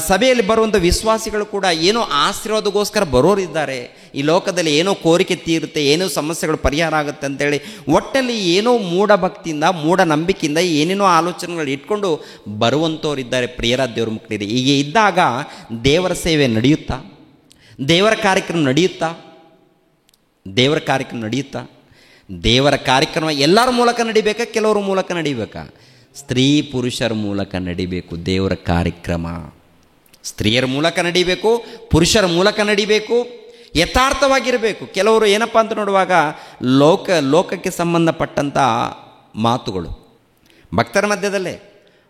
ಸಭೆಯಲ್ಲಿ ಬರುವಂಥ ವಿಶ್ವಾಸಿಗಳು ಕೂಡ ಏನೋ ಆಶೀರ್ವಾದಗೋಸ್ಕರ ಬರೋರಿದ್ದಾರೆ. ಈ ಲೋಕದಲ್ಲಿ ಏನೋ ಕೋರಿಕೆ ತೀರುತ್ತೆ, ಏನೋ ಸಮಸ್ಯೆಗಳು ಪರಿಹಾರ ಆಗುತ್ತೆ ಅಂತೇಳಿ ಒಟ್ಟಲ್ಲಿ ಏನೋ ಮೂಢಭಕ್ತಿಯಿಂದ ಮೂಢನಂಬಿಕೆಯಿಂದ ಏನೇನೋ ಆಲೋಚನೆಗಳು ಇಟ್ಕೊಂಡು ಬರುವಂಥವ್ರಿದ್ದಾರೆ. ಪ್ರಿಯರ ದೇವ್ರ ಮಕ್ಕಳಿದೆ, ಹೀಗೆ ಇದ್ದಾಗ ದೇವರ ಸೇವೆ ನಡೆಯುತ್ತಾ? ದೇವರ ಕಾರ್ಯಕ್ರಮ ನಡೆಯುತ್ತಾ? ದೇವರ ಕಾರ್ಯಕ್ರಮ ನಡೆಯುತ್ತಾ? ದೇವರ ಕಾರ್ಯಕ್ರಮ ಎಲ್ಲರ ಮೂಲಕ ನಡಿಬೇಕಾ? ಕೆಲವರ ಮೂಲಕ ನಡಿಬೇಕಾ? ಸ್ತ್ರೀ ಪುರುಷರ ಮೂಲಕ ನಡಿಬೇಕು ದೇವರ ಕಾರ್ಯಕ್ರಮ. ಸ್ತ್ರೀಯರ ಮೂಲಕ ನಡಿಬೇಕು, ಪುರುಷರ ಮೂಲಕ ನಡಿಬೇಕು, ಯಥಾರ್ಥವಾಗಿರಬೇಕು. ಕೆಲವರು ಏನಪ್ಪ ಅಂತ ನೋಡುವಾಗ ಲೋಕಕ್ಕೆ ಸಂಬಂಧಪಟ್ಟಂಥ ಮಾತುಗಳು, ಭಕ್ತರ ಮಧ್ಯದಲ್ಲೇ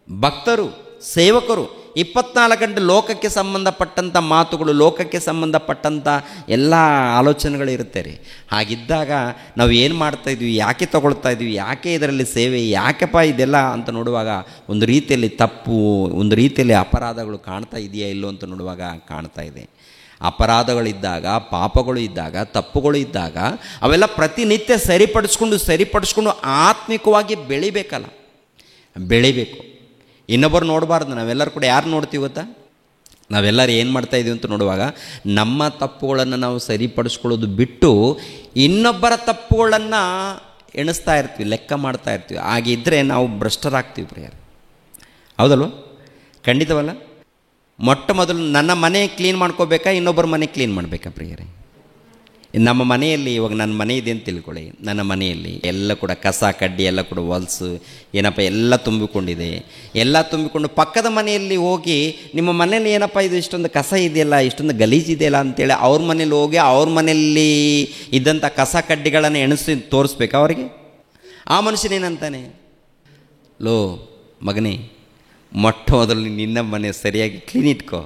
ಭಕ್ತರು ಸೇವಕರು 24 ಗಂಟೆ ಲೋಕಕ್ಕೆ ಸಂಬಂಧಪಟ್ಟಂಥ ಮಾತುಗಳು, ಲೋಕಕ್ಕೆ ಸಂಬಂಧಪಟ್ಟಂಥ ಎಲ್ಲ ಆಲೋಚನೆಗಳು ಇರುತ್ತೆ ರೀ. ಹಾಗಿದ್ದಾಗ ನಾವು ಏನು ಮಾಡ್ತಾಯಿದ್ವಿ, ಯಾಕೆ ತಗೊಳ್ತಾ ಇದ್ವಿ, ಯಾಕೆ ಇದರಲ್ಲಿ ಸೇವೆ, ಯಾಕೆಪ್ಪ ಇದೆಲ್ಲ ಅಂತ ನೋಡುವಾಗ ಒಂದು ರೀತಿಯಲ್ಲಿ ತಪ್ಪು, ಒಂದು ರೀತಿಯಲ್ಲಿ ಅಪರಾಧಗಳು ಕಾಣ್ತಾ ಇದೆಯಾ ಇಲ್ಲೋ ಅಂತ ನೋಡುವಾಗ ಕಾಣ್ತಾ ಇದೆ. ಅಪರಾಧಗಳಿದ್ದಾಗ, ಪಾಪಗಳು ಇದ್ದಾಗ, ತಪ್ಪುಗಳು ಇದ್ದಾಗ ಅವೆಲ್ಲ ಪ್ರತಿನಿತ್ಯ ಸರಿಪಡಿಸ್ಕೊಂಡು ಆತ್ಮಿಕವಾಗಿ ಬೆಳಿಬೇಕು. ಇನ್ನೊಬ್ಬರು ನೋಡಬಾರ್ದು. ನಾವೆಲ್ಲರೂ ಕೂಡ ಯಾರು ನೋಡ್ತೀವಿ ಗೊತ್ತಾ? ನಾವೆಲ್ಲರೂ ಏನು ಮಾಡ್ತಾಯಿದ್ದೀವಿ ಅಂತ ನೋಡುವಾಗ ನಮ್ಮ ತಪ್ಪುಗಳನ್ನು ನಾವು ಸರಿಪಡಿಸ್ಕೊಳ್ಳೋದು ಬಿಟ್ಟು ಇನ್ನೊಬ್ಬರ ತಪ್ಪುಗಳನ್ನು ಎಣಿಸ್ತಾ ಇರ್ತೀವಿ, ಲೆಕ್ಕ ಮಾಡ್ತಾ ಇರ್ತೀವಿ. ಹಾಗಿದ್ದರೆ ನಾವು ಭ್ರಷ್ಟರಾಗ್ತೀವಿ ಪ್ರಿಯರೇ. ಹೌದಲ್ವ? ಖಂಡಿತವಲ್ಲ? ಮೊಟ್ಟ ಮೊದಲು ನನ್ನ ಮನೆ ಕ್ಲೀನ್ ಮಾಡ್ಕೋಬೇಕಾ, ಇನ್ನೊಬ್ಬರ ಮನೆ ಕ್ಲೀನ್ ಮಾಡಬೇಕಾ ಪ್ರಿಯರೇ? ನಮ್ಮ ಮನೆಯಲ್ಲಿ, ಇವಾಗ ನನ್ನ ಮನೆ ಇದೆ ಅಂತ ತಿಳ್ಕೊಳ್ಳಿ, ನನ್ನ ಮನೆಯಲ್ಲಿ ಎಲ್ಲ ಕೂಡ ಕಸ ಕಡ್ಡಿ ಎಲ್ಲ ಕೂಡ ಹೊಲಸು ಏನಪ್ಪ ಎಲ್ಲ ತುಂಬಿಕೊಂಡಿದೆ. ಎಲ್ಲ ತುಂಬಿಕೊಂಡು ಪಕ್ಕದ ಮನೆಯಲ್ಲಿ ಹೋಗಿ ನಿಮ್ಮ ಮನೇಲಿ ಏನಪ್ಪ ಇದು ಇಷ್ಟೊಂದು ಕಸ ಇದೆಯಲ್ಲ, ಇಷ್ಟೊಂದು ಗಲೀಜಿದೆಯಲ್ಲ ಅಂತೇಳಿ ಅವ್ರ ಮನೇಲಿ ಹೋಗಿ ಅವ್ರ ಮನೆಯಲ್ಲಿ ಇದ್ದಂಥ ಕಸ ಕಡ್ಡಿಗಳನ್ನು ಎಣಿಸಿ ತೋರಿಸ್ಬೇಕು ಅವರಿಗೆ. ಆ ಮನುಷ್ಯನೇನಂತಾನೆ, ಲೋ ಮಗನೇ, ಮೊಟ್ಟ ಮೊದಲು ನಿನ್ನ ಮನೆ ಸರಿಯಾಗಿ ಕ್ಲೀನ್ ಇಟ್ಕೋ.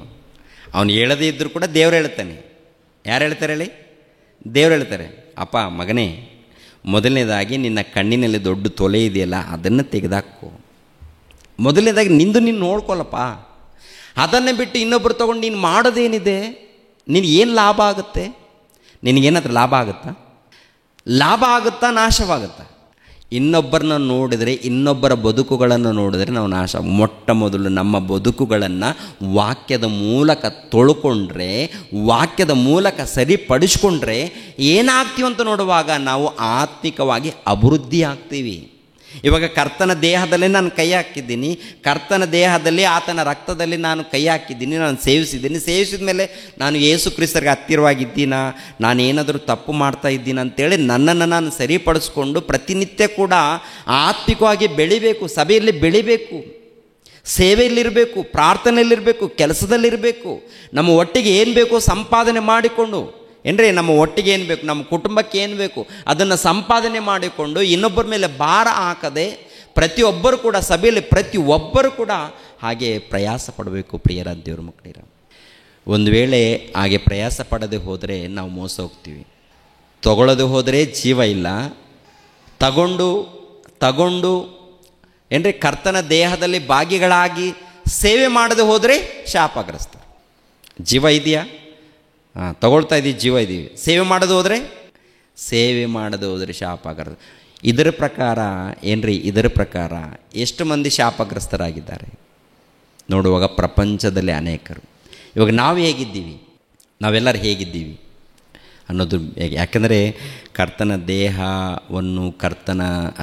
ಅವನು ಹೇಳದೇ ಇದ್ದರೂ ಕೂಡ ದೇವ್ರು ಹೇಳ್ತಾನೆ. ಯಾರು ಹೇಳ್ತಾರೆ ಹೇಳಿ? ದೇವ್ರು ಹೇಳ್ತಾರೆ, ಅಪ್ಪ ಮಗನೇ, ಮೊದಲನೇದಾಗಿ ನಿನ್ನ ಕಣ್ಣಿನಲ್ಲಿ ದೊಡ್ಡ ತೊಲೆ ಇದೆಯಲ್ಲ ಅದನ್ನು ತೆಗೆದಾಕೋ. ಮೊದಲನೇದಾಗಿ ನಿಂದು ನೀನು ನೋಡ್ಕೊಳ್ಳಪ್ಪ. ಅದನ್ನೇ ಬಿಟ್ಟು ಇನ್ನೊಬ್ಬರು ತೊಗೊಂಡು ನೀನು ಮಾಡೋದೇನಿದೆ? ನಿನಗೇನು ಲಾಭ ಆಗುತ್ತೆ? ನಿನಗೇನಾದ್ರೂ ಲಾಭ ಆಗುತ್ತಾ ನಾಶವಾಗುತ್ತಾ? ಇನ್ನೊಬ್ಬರನ್ನ ನೋಡಿದರೆ, ಇನ್ನೊಬ್ಬರ ಬದುಕುಗಳನ್ನು ನೋಡಿದರೆ ನಾವು ನಾಶ. ಮೊಟ್ಟ ಮೊದಲು ನಮ್ಮ ಬದುಕುಗಳನ್ನು ವಾಕ್ಯದ ಮೂಲಕ ತೊಳ್ಕೊಂಡ್ರೆ, ವಾಕ್ಯದ ಮೂಲಕ ಸರಿಪಡಿಸ್ಕೊಂಡ್ರೆ ಏನಾಗ್ತೀವಿ ಅಂತ ನೋಡುವಾಗ ನಾವು ಆತ್ಮಿಕವಾಗಿ ಅಭಿವೃದ್ಧಿ ಆಗ್ತೀವಿ. ಇವಾಗ ಕರ್ತನ ದೇಹದಲ್ಲೇ ನಾನು ಕೈ ಹಾಕಿದ್ದೀನಿ, ಕರ್ತನ ದೇಹದಲ್ಲಿ ಆತನ ರಕ್ತದಲ್ಲಿ ನಾನು ಕೈ ಹಾಕಿದ್ದೀನಿ, ನಾನು ಸೇವಿಸಿದ ಮೇಲೆ ನಾನು ಯೇಸು ಕ್ರಿಸ್ತರಿಗೆ ಹತ್ತಿರವಾಗಿದ್ದೀನ, ನಾನೇನಾದರೂ ತಪ್ಪು ಮಾಡ್ತಾ ಇದ್ದೀನಿ ಅಂತೇಳಿ ನನ್ನನ್ನು ನಾನು ಸರಿಪಡಿಸ್ಕೊಂಡು ಪ್ರತಿನಿತ್ಯ ಕೂಡ ಆತ್ಮಿಕವಾಗಿ ಬೆಳಿಬೇಕು. ಸಭೆಯಲ್ಲಿ ಬೆಳಿಬೇಕು, ಸೇವೆಯಲ್ಲಿರಬೇಕು, ಪ್ರಾರ್ಥನೆಯಲ್ಲಿರಬೇಕು, ಕೆಲಸದಲ್ಲಿರಬೇಕು. ನಮ್ಮ ಒಟ್ಟಿಗೆ ಏನು ಬೇಕೋ ಸಂಪಾದನೆ ಮಾಡಿಕೊಂಡು, ಏನ್ರಿ ನಮ್ಮ ಒಟ್ಟಿಗೆ ಏನು ಬೇಕು, ನಮ್ಮ ಕುಟುಂಬಕ್ಕೆ ಏನು ಬೇಕು ಅದನ್ನು ಸಂಪಾದನೆ ಮಾಡಿಕೊಂಡು ಇನ್ನೊಬ್ಬರ ಮೇಲೆ ಭಾರ ಹಾಕದೆ ಪ್ರತಿಯೊಬ್ಬರು ಕೂಡ ಸಭೆಯಲ್ಲಿ ಪ್ರತಿಯೊಬ್ಬರು ಕೂಡ ಹಾಗೆ ಪ್ರಯಾಸ ಪಡಬೇಕು. ಪ್ರಿಯರ ದೇವ್ರ ಮಕ್ಕಳಿರ, ಒಂದು ವೇಳೆ ಹಾಗೆ ಪ್ರಯಾಸ ಪಡದೆ ಹೋದರೆ ನಾವು ಮೋಸ ಹೋಗ್ತೀವಿ. ತಗೊಳ್ಳೋದು ಹೋದರೆ ಜೀವ ಇಲ್ಲ, ತಗೊಂಡು ಏನ್ರಿ ಕರ್ತನ ದೇಹದಲ್ಲಿ ಭಾಗಿಗಳಾಗಿ ಸೇವೆ ಮಾಡದೆ ಹೋದರೆ ಶಾಪಗ್ರಸ್ತ. ಜೀವ ಇದೆಯಾ? ತಗೊಳ್ತಾ ಇದ್ದೀವಿ, ಜೀವ ಇದ್ದೀವಿ. ಸೇವೆ ಮಾಡೋದು ಹೋದರೆ ಶಾಪಗ್ರಸ್ತ. ಇದರ ಪ್ರಕಾರ ಎಷ್ಟು ಮಂದಿ ಶಾಪಗ್ರಸ್ತರಾಗಿದ್ದಾರೆ ನೋಡುವಾಗ ಪ್ರಪಂಚದಲ್ಲಿ ಅನೇಕರು. ಇವಾಗ ನಾವೆಲ್ಲರೂ ಹೇಗಿದ್ದೀವಿ ಅನ್ನೋದು ಯಾಕೆಂದರೆ ಕರ್ತನ ದೇಹವನ್ನು, ಕರ್ತನ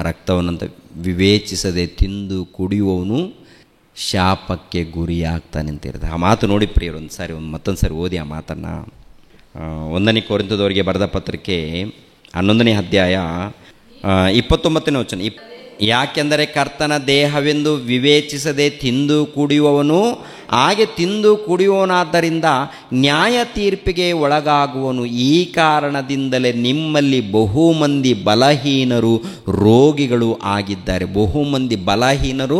ರಕ್ತವನ್ನಂತ ವಿವೇಚಿಸದೆ ತಿಂದು ಕುಡಿಯುವವನು ಶಾಪಕ್ಕೆ ಗುರಿಯಾಗ್ತಾನೆ ಅಂತ ಇರುತ್ತೆ. ಆ ಮಾತು ನೋಡಿ ಪ್ರಿಯರು, ಮತ್ತೊಂದು ಸಾರಿ ಓದಿ ಆ ಮಾತನ್ನು. 1 ಕೊರಿಂಥದವರಿಗೆ ಬರೆದ ಪತ್ರಿಕೆ 11ನೇ ಅಧ್ಯಾಯ 29ನೇ ವಚನ. ಯಾಕೆಂದರೆ ಕರ್ತನ ದೇಹವೆಂದು ವಿವೇಚಿಸದೆ ತಿಂದು ಕುಡಿಯುವವನು ಹಾಗೆ ತಿಂದು ಕುಡಿಯುವವನಾದ್ದರಿಂದ ನ್ಯಾಯ ತೀರ್ಪಿಗೆ ಒಳಗಾಗುವನು. ಈ ಕಾರಣದಿಂದಲೇ ನಿಮ್ಮಲ್ಲಿ ಬಹುಮಂದಿ ಬಲಹೀನರು ರೋಗಿಗಳು ಆಗಿದ್ದಾರೆ. ಬಹುಮಂದಿ ಬಲಹೀನರು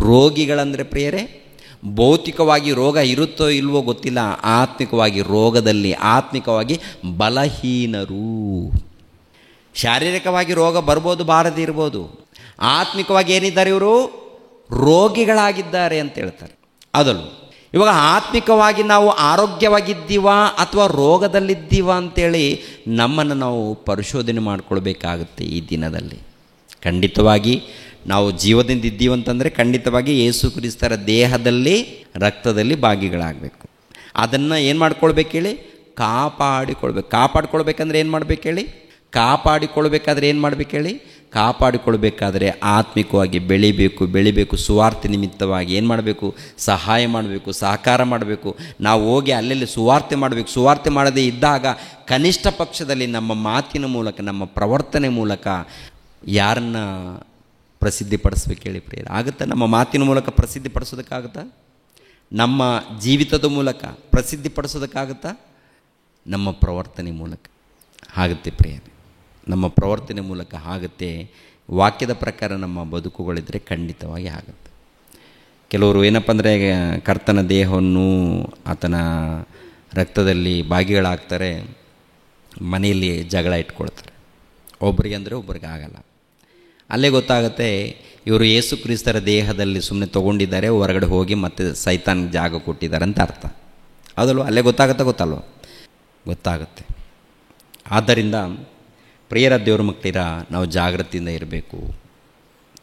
ರೋಗಿಗಳಂದರೆ ಪ್ರಿಯರೇ, ಭೌತಿಕವಾಗಿ ರೋಗ ಇರುತ್ತೋ ಇಲ್ವೋ ಗೊತ್ತಿಲ್ಲ, ಆತ್ಮಿಕವಾಗಿ ಬಲಹೀನರು. ಶಾರೀರಿಕವಾಗಿ ರೋಗ ಬರ್ಬೋದು, ಬಾರದೇ ಇರ್ಬೋದು. ಆತ್ಮಿಕವಾಗಿ ಏನಿದ್ದಾರೆ ಇವರು? ರೋಗಿಗಳಾಗಿದ್ದಾರೆ ಅಂತ ಹೇಳ್ತಾರೆ. ಅದಲ್ಲೂ ಇವಾಗ ಆತ್ಮಿಕವಾಗಿ ನಾವು ಆರೋಗ್ಯವಾಗಿದ್ದೀವಾ ಅಥವಾ ರೋಗದಲ್ಲಿದ್ದೀವಾ ಅಂತೇಳಿ ನಮ್ಮನ್ನು ನಾವು ಪರಿಶೋಧನೆ ಮಾಡಿಕೊಳ್ಬೇಕಾಗುತ್ತೆ. ಈ ದಿನದಲ್ಲಿ ಖಂಡಿತವಾಗಿ ನಾವು ಜೀವದಿಂದ ಇದ್ದೀವಿ ಅಂತಂದರೆ ಖಂಡಿತವಾಗಿ ಯೇಸು ಕ್ರಿಸ್ತರ ದೇಹದಲ್ಲಿ ರಕ್ತದಲ್ಲಿ ಭಾಗಿಗಳಾಗಬೇಕು. ಅದನ್ನು ಏನು ಮಾಡ್ಕೊಳ್ಬೇಕು ಹೇಳಿ? ಕಾಪಾಡಿಕೊಳ್ಬೇಕು. ಕಾಪಾಡಿಕೊಳ್ಬೇಕಂದ್ರೆ ಏನು ಮಾಡ್ಬೇಕು ಹೇಳಿ? ಕಾಪಾಡಿಕೊಳ್ಬೇಕಾದ್ರೆ ಏನು ಮಾಡ್ಬೇಕು ಹೇಳಿ? ಕಾಪಾಡಿಕೊಳ್ಬೇಕಾದ್ರೆ ಆತ್ಮಿಕವಾಗಿ ಬೆಳಿಬೇಕು. ಸುವಾರ್ತೆ ನಿಮಿತ್ತವಾಗಿ ಏನು ಮಾಡಬೇಕು? ಸಹಾಯ ಮಾಡಬೇಕು, ಸಹಕಾರ ಮಾಡಬೇಕು. ನಾವು ಹೋಗಿ ಅಲ್ಲೆಲ್ಲಿ ಸುವಾರ್ತೆ ಮಾಡಬೇಕು. ಸುವಾರ್ತೆ ಮಾಡದೇ ಇದ್ದಾಗ ಕನಿಷ್ಠ ಪಕ್ಷದಲ್ಲಿ ನಮ್ಮ ಮಾತಿನ ಮೂಲಕ, ನಮ್ಮ ಪ್ರವರ್ತನೆ ಮೂಲಕ ಯಾರನ್ನು ಪ್ರಸಿದ್ಧಿಪಡಿಸ್ಬೇಕು ಹೇಳಿ ಪ್ರಿಯರೇ? ಆಗುತ್ತಾ? ನಮ್ಮ ಮಾತಿನ ಮೂಲಕ ಪ್ರಸಿದ್ಧಿಪಡಿಸೋದಕ್ಕಾಗುತ್ತಾ? ನಮ್ಮ ಜೀವಿತದ ಮೂಲಕ ಪ್ರಸಿದ್ಧಿಪಡಿಸೋದಕ್ಕಾಗುತ್ತಾ? ನಮ್ಮ ಪ್ರವರ್ತನೆ ಮೂಲಕ ಆಗುತ್ತೆ ಪ್ರಿಯರೇ. ನಮ್ಮ ಪ್ರವರ್ತನೆ ಮೂಲಕ ಆಗುತ್ತೆ. ವಾಕ್ಯದ ಪ್ರಕಾರ ನಮ್ಮ ಬದುಕುಗಳಿದ್ದರೆ ಖಂಡಿತವಾಗಿ ಆಗುತ್ತೆ. ಕೆಲವರು ಏನಪ್ಪ ಅಂದರೆ ಕರ್ತನ ದೇಹವನ್ನು ಆತನ ರಕ್ತದಲ್ಲಿ ಭಾಗಿಗಳಾಗ್ತಾರೆ, ಮನೆಯಲ್ಲಿ ಜಗಳ ಇಟ್ಕೊಳ್ತಾರೆ. ಒಬ್ಬರಿಗೆ ಅಂದರೆ ಒಬ್ಬರಿಗೆ ಆಗಲ್ಲ. ಅಲ್ಲೇ ಗೊತ್ತಾಗುತ್ತೆ ಇವರು ಯೇಸು ಕ್ರಿಸ್ತರ ದೇಹದಲ್ಲಿ ಸುಮ್ಮನೆ ತೊಗೊಂಡಿದ್ದಾರೆ, ಹೊರಗಡೆ ಹೋಗಿ ಮತ್ತೆ ಸೈತಾನ್ಗೆ ಜಾಗ ಕೊಟ್ಟಿದ್ದಾರೆ ಅಂತ ಅರ್ಥ. ಹೌದಲ್ವ? ಅಲ್ಲೇ ಗೊತ್ತಾಗುತ್ತಾ? ಗೊತ್ತಾಗುತ್ತೆ. ಆದ್ದರಿಂದ ಪ್ರಿಯರ ದೇವ್ರ ಮಕ್ಕಳಿರ, ನಾವು ಜಾಗೃತಿಯಿಂದ ಇರಬೇಕು,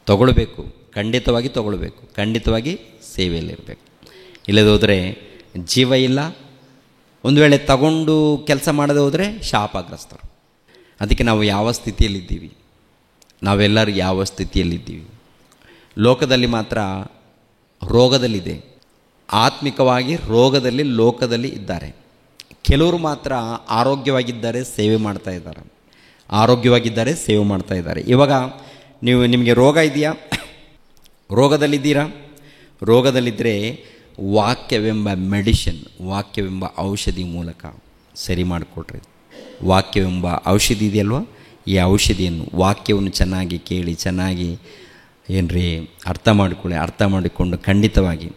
ತಗೊಳ್ಬೇಕು, ಖಂಡಿತವಾಗಿ ತಗೊಳ್ಬೇಕು, ಖಂಡಿತವಾಗಿ ಸೇವೆಯಲ್ಲಿರಬೇಕು. ಇಲ್ಲದೆ ಹೋದರೆ ಜೀವ ಇಲ್ಲ. ಒಂದು ವೇಳೆ ತಗೊಂಡು ಕೆಲಸ ಮಾಡದೆ ಹೋದರೆ ಶಾಪಗ್ರಸ್ತರು. ಅದಕ್ಕೆ ನಾವು ಯಾವ ಸ್ಥಿತಿಯಲ್ಲಿದ್ದೀವಿ? ನಾವೆಲ್ಲರೂ ಯಾವ ಸ್ಥಿತಿಯಲ್ಲಿದ್ದೀವಿ? ಲೋಕದಲ್ಲಿ ಮಾತ್ರ ರೋಗದಲ್ಲಿದೆ, ಆತ್ಮಿಕವಾಗಿ ರೋಗದಲ್ಲಿ ಲೋಕದಲ್ಲಿ ಇದ್ದಾರೆ. ಕೆಲವರು ಮಾತ್ರ ಆರೋಗ್ಯವಾಗಿದ್ದಾರೆ, ಸೇವೆ ಮಾಡ್ತಾ ಇದ್ದಾರೆ. ಆರೋಗ್ಯವಾಗಿದ್ದಾರೆ, ಸೇವೆ ಮಾಡ್ತಾ ಇದ್ದಾರೆ. ಇವಾಗ ನಿಮಗೆ ರೋಗ ಇದೆಯಾ? ರೋಗದಲ್ಲಿದ್ದೀರಾ? ರೋಗದಲ್ಲಿದ್ದರೆ ವಾಕ್ಯವೆಂಬ ಮೆಡಿಷನ್, ವಾಕ್ಯವೆಂಬ ಔಷಧಿ ಮೂಲಕ ಸರಿ ಮಾಡಿಕೊಟ್ರಿ. ವಾಕ್ಯವೆಂಬ ಔಷಧಿ ಇದೆಯಲ್ವ, ಈ ಔಷಧಿಯನ್ನು, ವಾಕ್ಯವನ್ನು ಚೆನ್ನಾಗಿ ಕೇಳಿ, ಚೆನ್ನಾಗಿ ಅರ್ಥ ಮಾಡಿಕೊಂಡು ಖಂಡಿತವಾಗಿ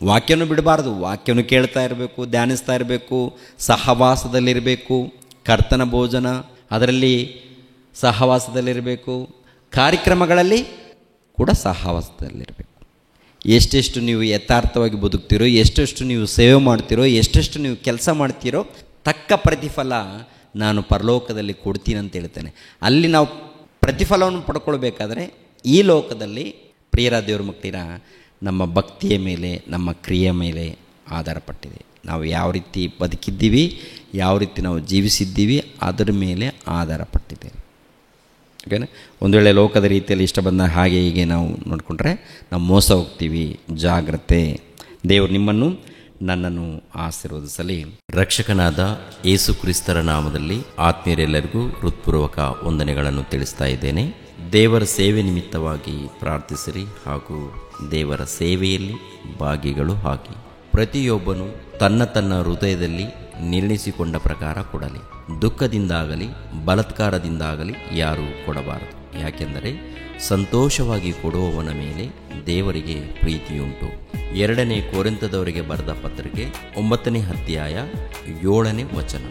ವಾಕ್ಯನೂ ಬಿಡಬಾರ್ದು. ವಾಕ್ಯವನ್ನು ಕೇಳ್ತಾ ಇರಬೇಕು, ಧ್ಯಾನಿಸ್ತಾ ಇರಬೇಕು, ಸಹವಾಸದಲ್ಲಿರಬೇಕು. ಕರ್ತನ ಭೋಜನ ಅದರಲ್ಲಿ ಸಹವಾಸದಲ್ಲಿರಬೇಕು, ಕಾರ್ಯಕ್ರಮಗಳಲ್ಲಿ ಕೂಡ ಸಹವಾಸದಲ್ಲಿರಬೇಕು. ಎಷ್ಟೆಷ್ಟು ನೀವು ಯಥಾರ್ಥವಾಗಿ ಬದುಕ್ತಿರೋ, ಎಷ್ಟೆಷ್ಟು ನೀವು ಸೇವೆ ಮಾಡ್ತಿರೋ, ಎಷ್ಟೆಷ್ಟು ನೀವು ಕೆಲಸ ಮಾಡ್ತೀರೋ, ತಕ್ಕ ಪ್ರತಿಫಲ ನಾನು ಪರಲೋಕದಲ್ಲಿ ಕೊಡ್ತೀನಿ ಅಂತ ಹೇಳ್ತೇನೆ. ಅಲ್ಲಿ ನಾವು ಪ್ರತಿಫಲವನ್ನು ಪಡ್ಕೊಳ್ಬೇಕಾದ್ರೆ ಈ ಲೋಕದಲ್ಲಿ ಪ್ರಿಯರ ದೇವ್ರ ಮಕ್ಕಳಿರ ನಮ್ಮ ಭಕ್ತಿಯ ಮೇಲೆ, ನಮ್ಮ ಕ್ರಿಯೆ ಮೇಲೆ ಆಧಾರಪಟ್ಟಿದೆ. ನಾವು ಯಾವ ರೀತಿ ಬದುಕಿದ್ದೀವಿ, ಯಾವ ರೀತಿ ನಾವು ಜೀವಿಸಿದ್ದೀವಿ, ಅದರ ಮೇಲೆ ಆಧಾರಪಟ್ಟಿದೆ. ಓಕೆನಾ? ಒಂದು ವೇಳೆ ಲೋಕದ ರೀತಿಯಲ್ಲಿ ಇಷ್ಟ ಬಂದ ಹಾಗೆ ಹೀಗೆ ನಾವು ನೋಡಿಕೊಂಡ್ರೆ ನಾವು ಮೋಸ ಹೋಗ್ತೀವಿ. ಜಾಗ್ರತೆ. ದೇವರು ನಿಮ್ಮನ್ನು ನನ್ನನ್ನು ಆಶೀರ್ವದಿಸಲಿ. ರಕ್ಷಕನಾದ ಯೇಸು ಕ್ರಿಸ್ತರ ನಾಮದಲ್ಲಿ ಆತ್ಮೀಯರೆಲ್ಲರಿಗೂ ಹೃತ್ಪೂರ್ವಕ ವಂದನೆಗಳನ್ನು ತಿಳಿಸ್ತಾ ಇದ್ದೇನೆ. ದೇವರ ಸೇವೆ ನಿಮಿತ್ತವಾಗಿ ಪ್ರಾರ್ಥಿಸಿರಿ ಹಾಗೂ ದೇವರ ಸೇವೆಯಲ್ಲಿ ಭಾಗಿಗಳು ಹಾಕಿ. ಪ್ರತಿಯೊಬ್ಬನು ತನ್ನ ಹೃದಯದಲ್ಲಿ ನಿರ್ಣಯಿಸಿಕೊಂಡ ಪ್ರಕಾರ ಕೊಡಲಿ. ದುಃಖದಿಂದಾಗಲಿ ಬಲಾತ್ಕಾರದಿಂದಾಗಲಿ ಯಾರೂ ಕೊಡಬಾರದು. ಯಾಕೆಂದರೆ ಸಂತೋಷವಾಗಿ ಕೊಡುವವನ ಮೇಲೆ ದೇವರಿಗೆ ಪ್ರೀತಿಯುಂಟು. 2 ಕೊರಿಂಥದವರಿಗೆ ಬರೆದ ಪತ್ರಿಕೆ 9ನೇ ಅಧ್ಯಾಯ 7ನೇ ವಚನ.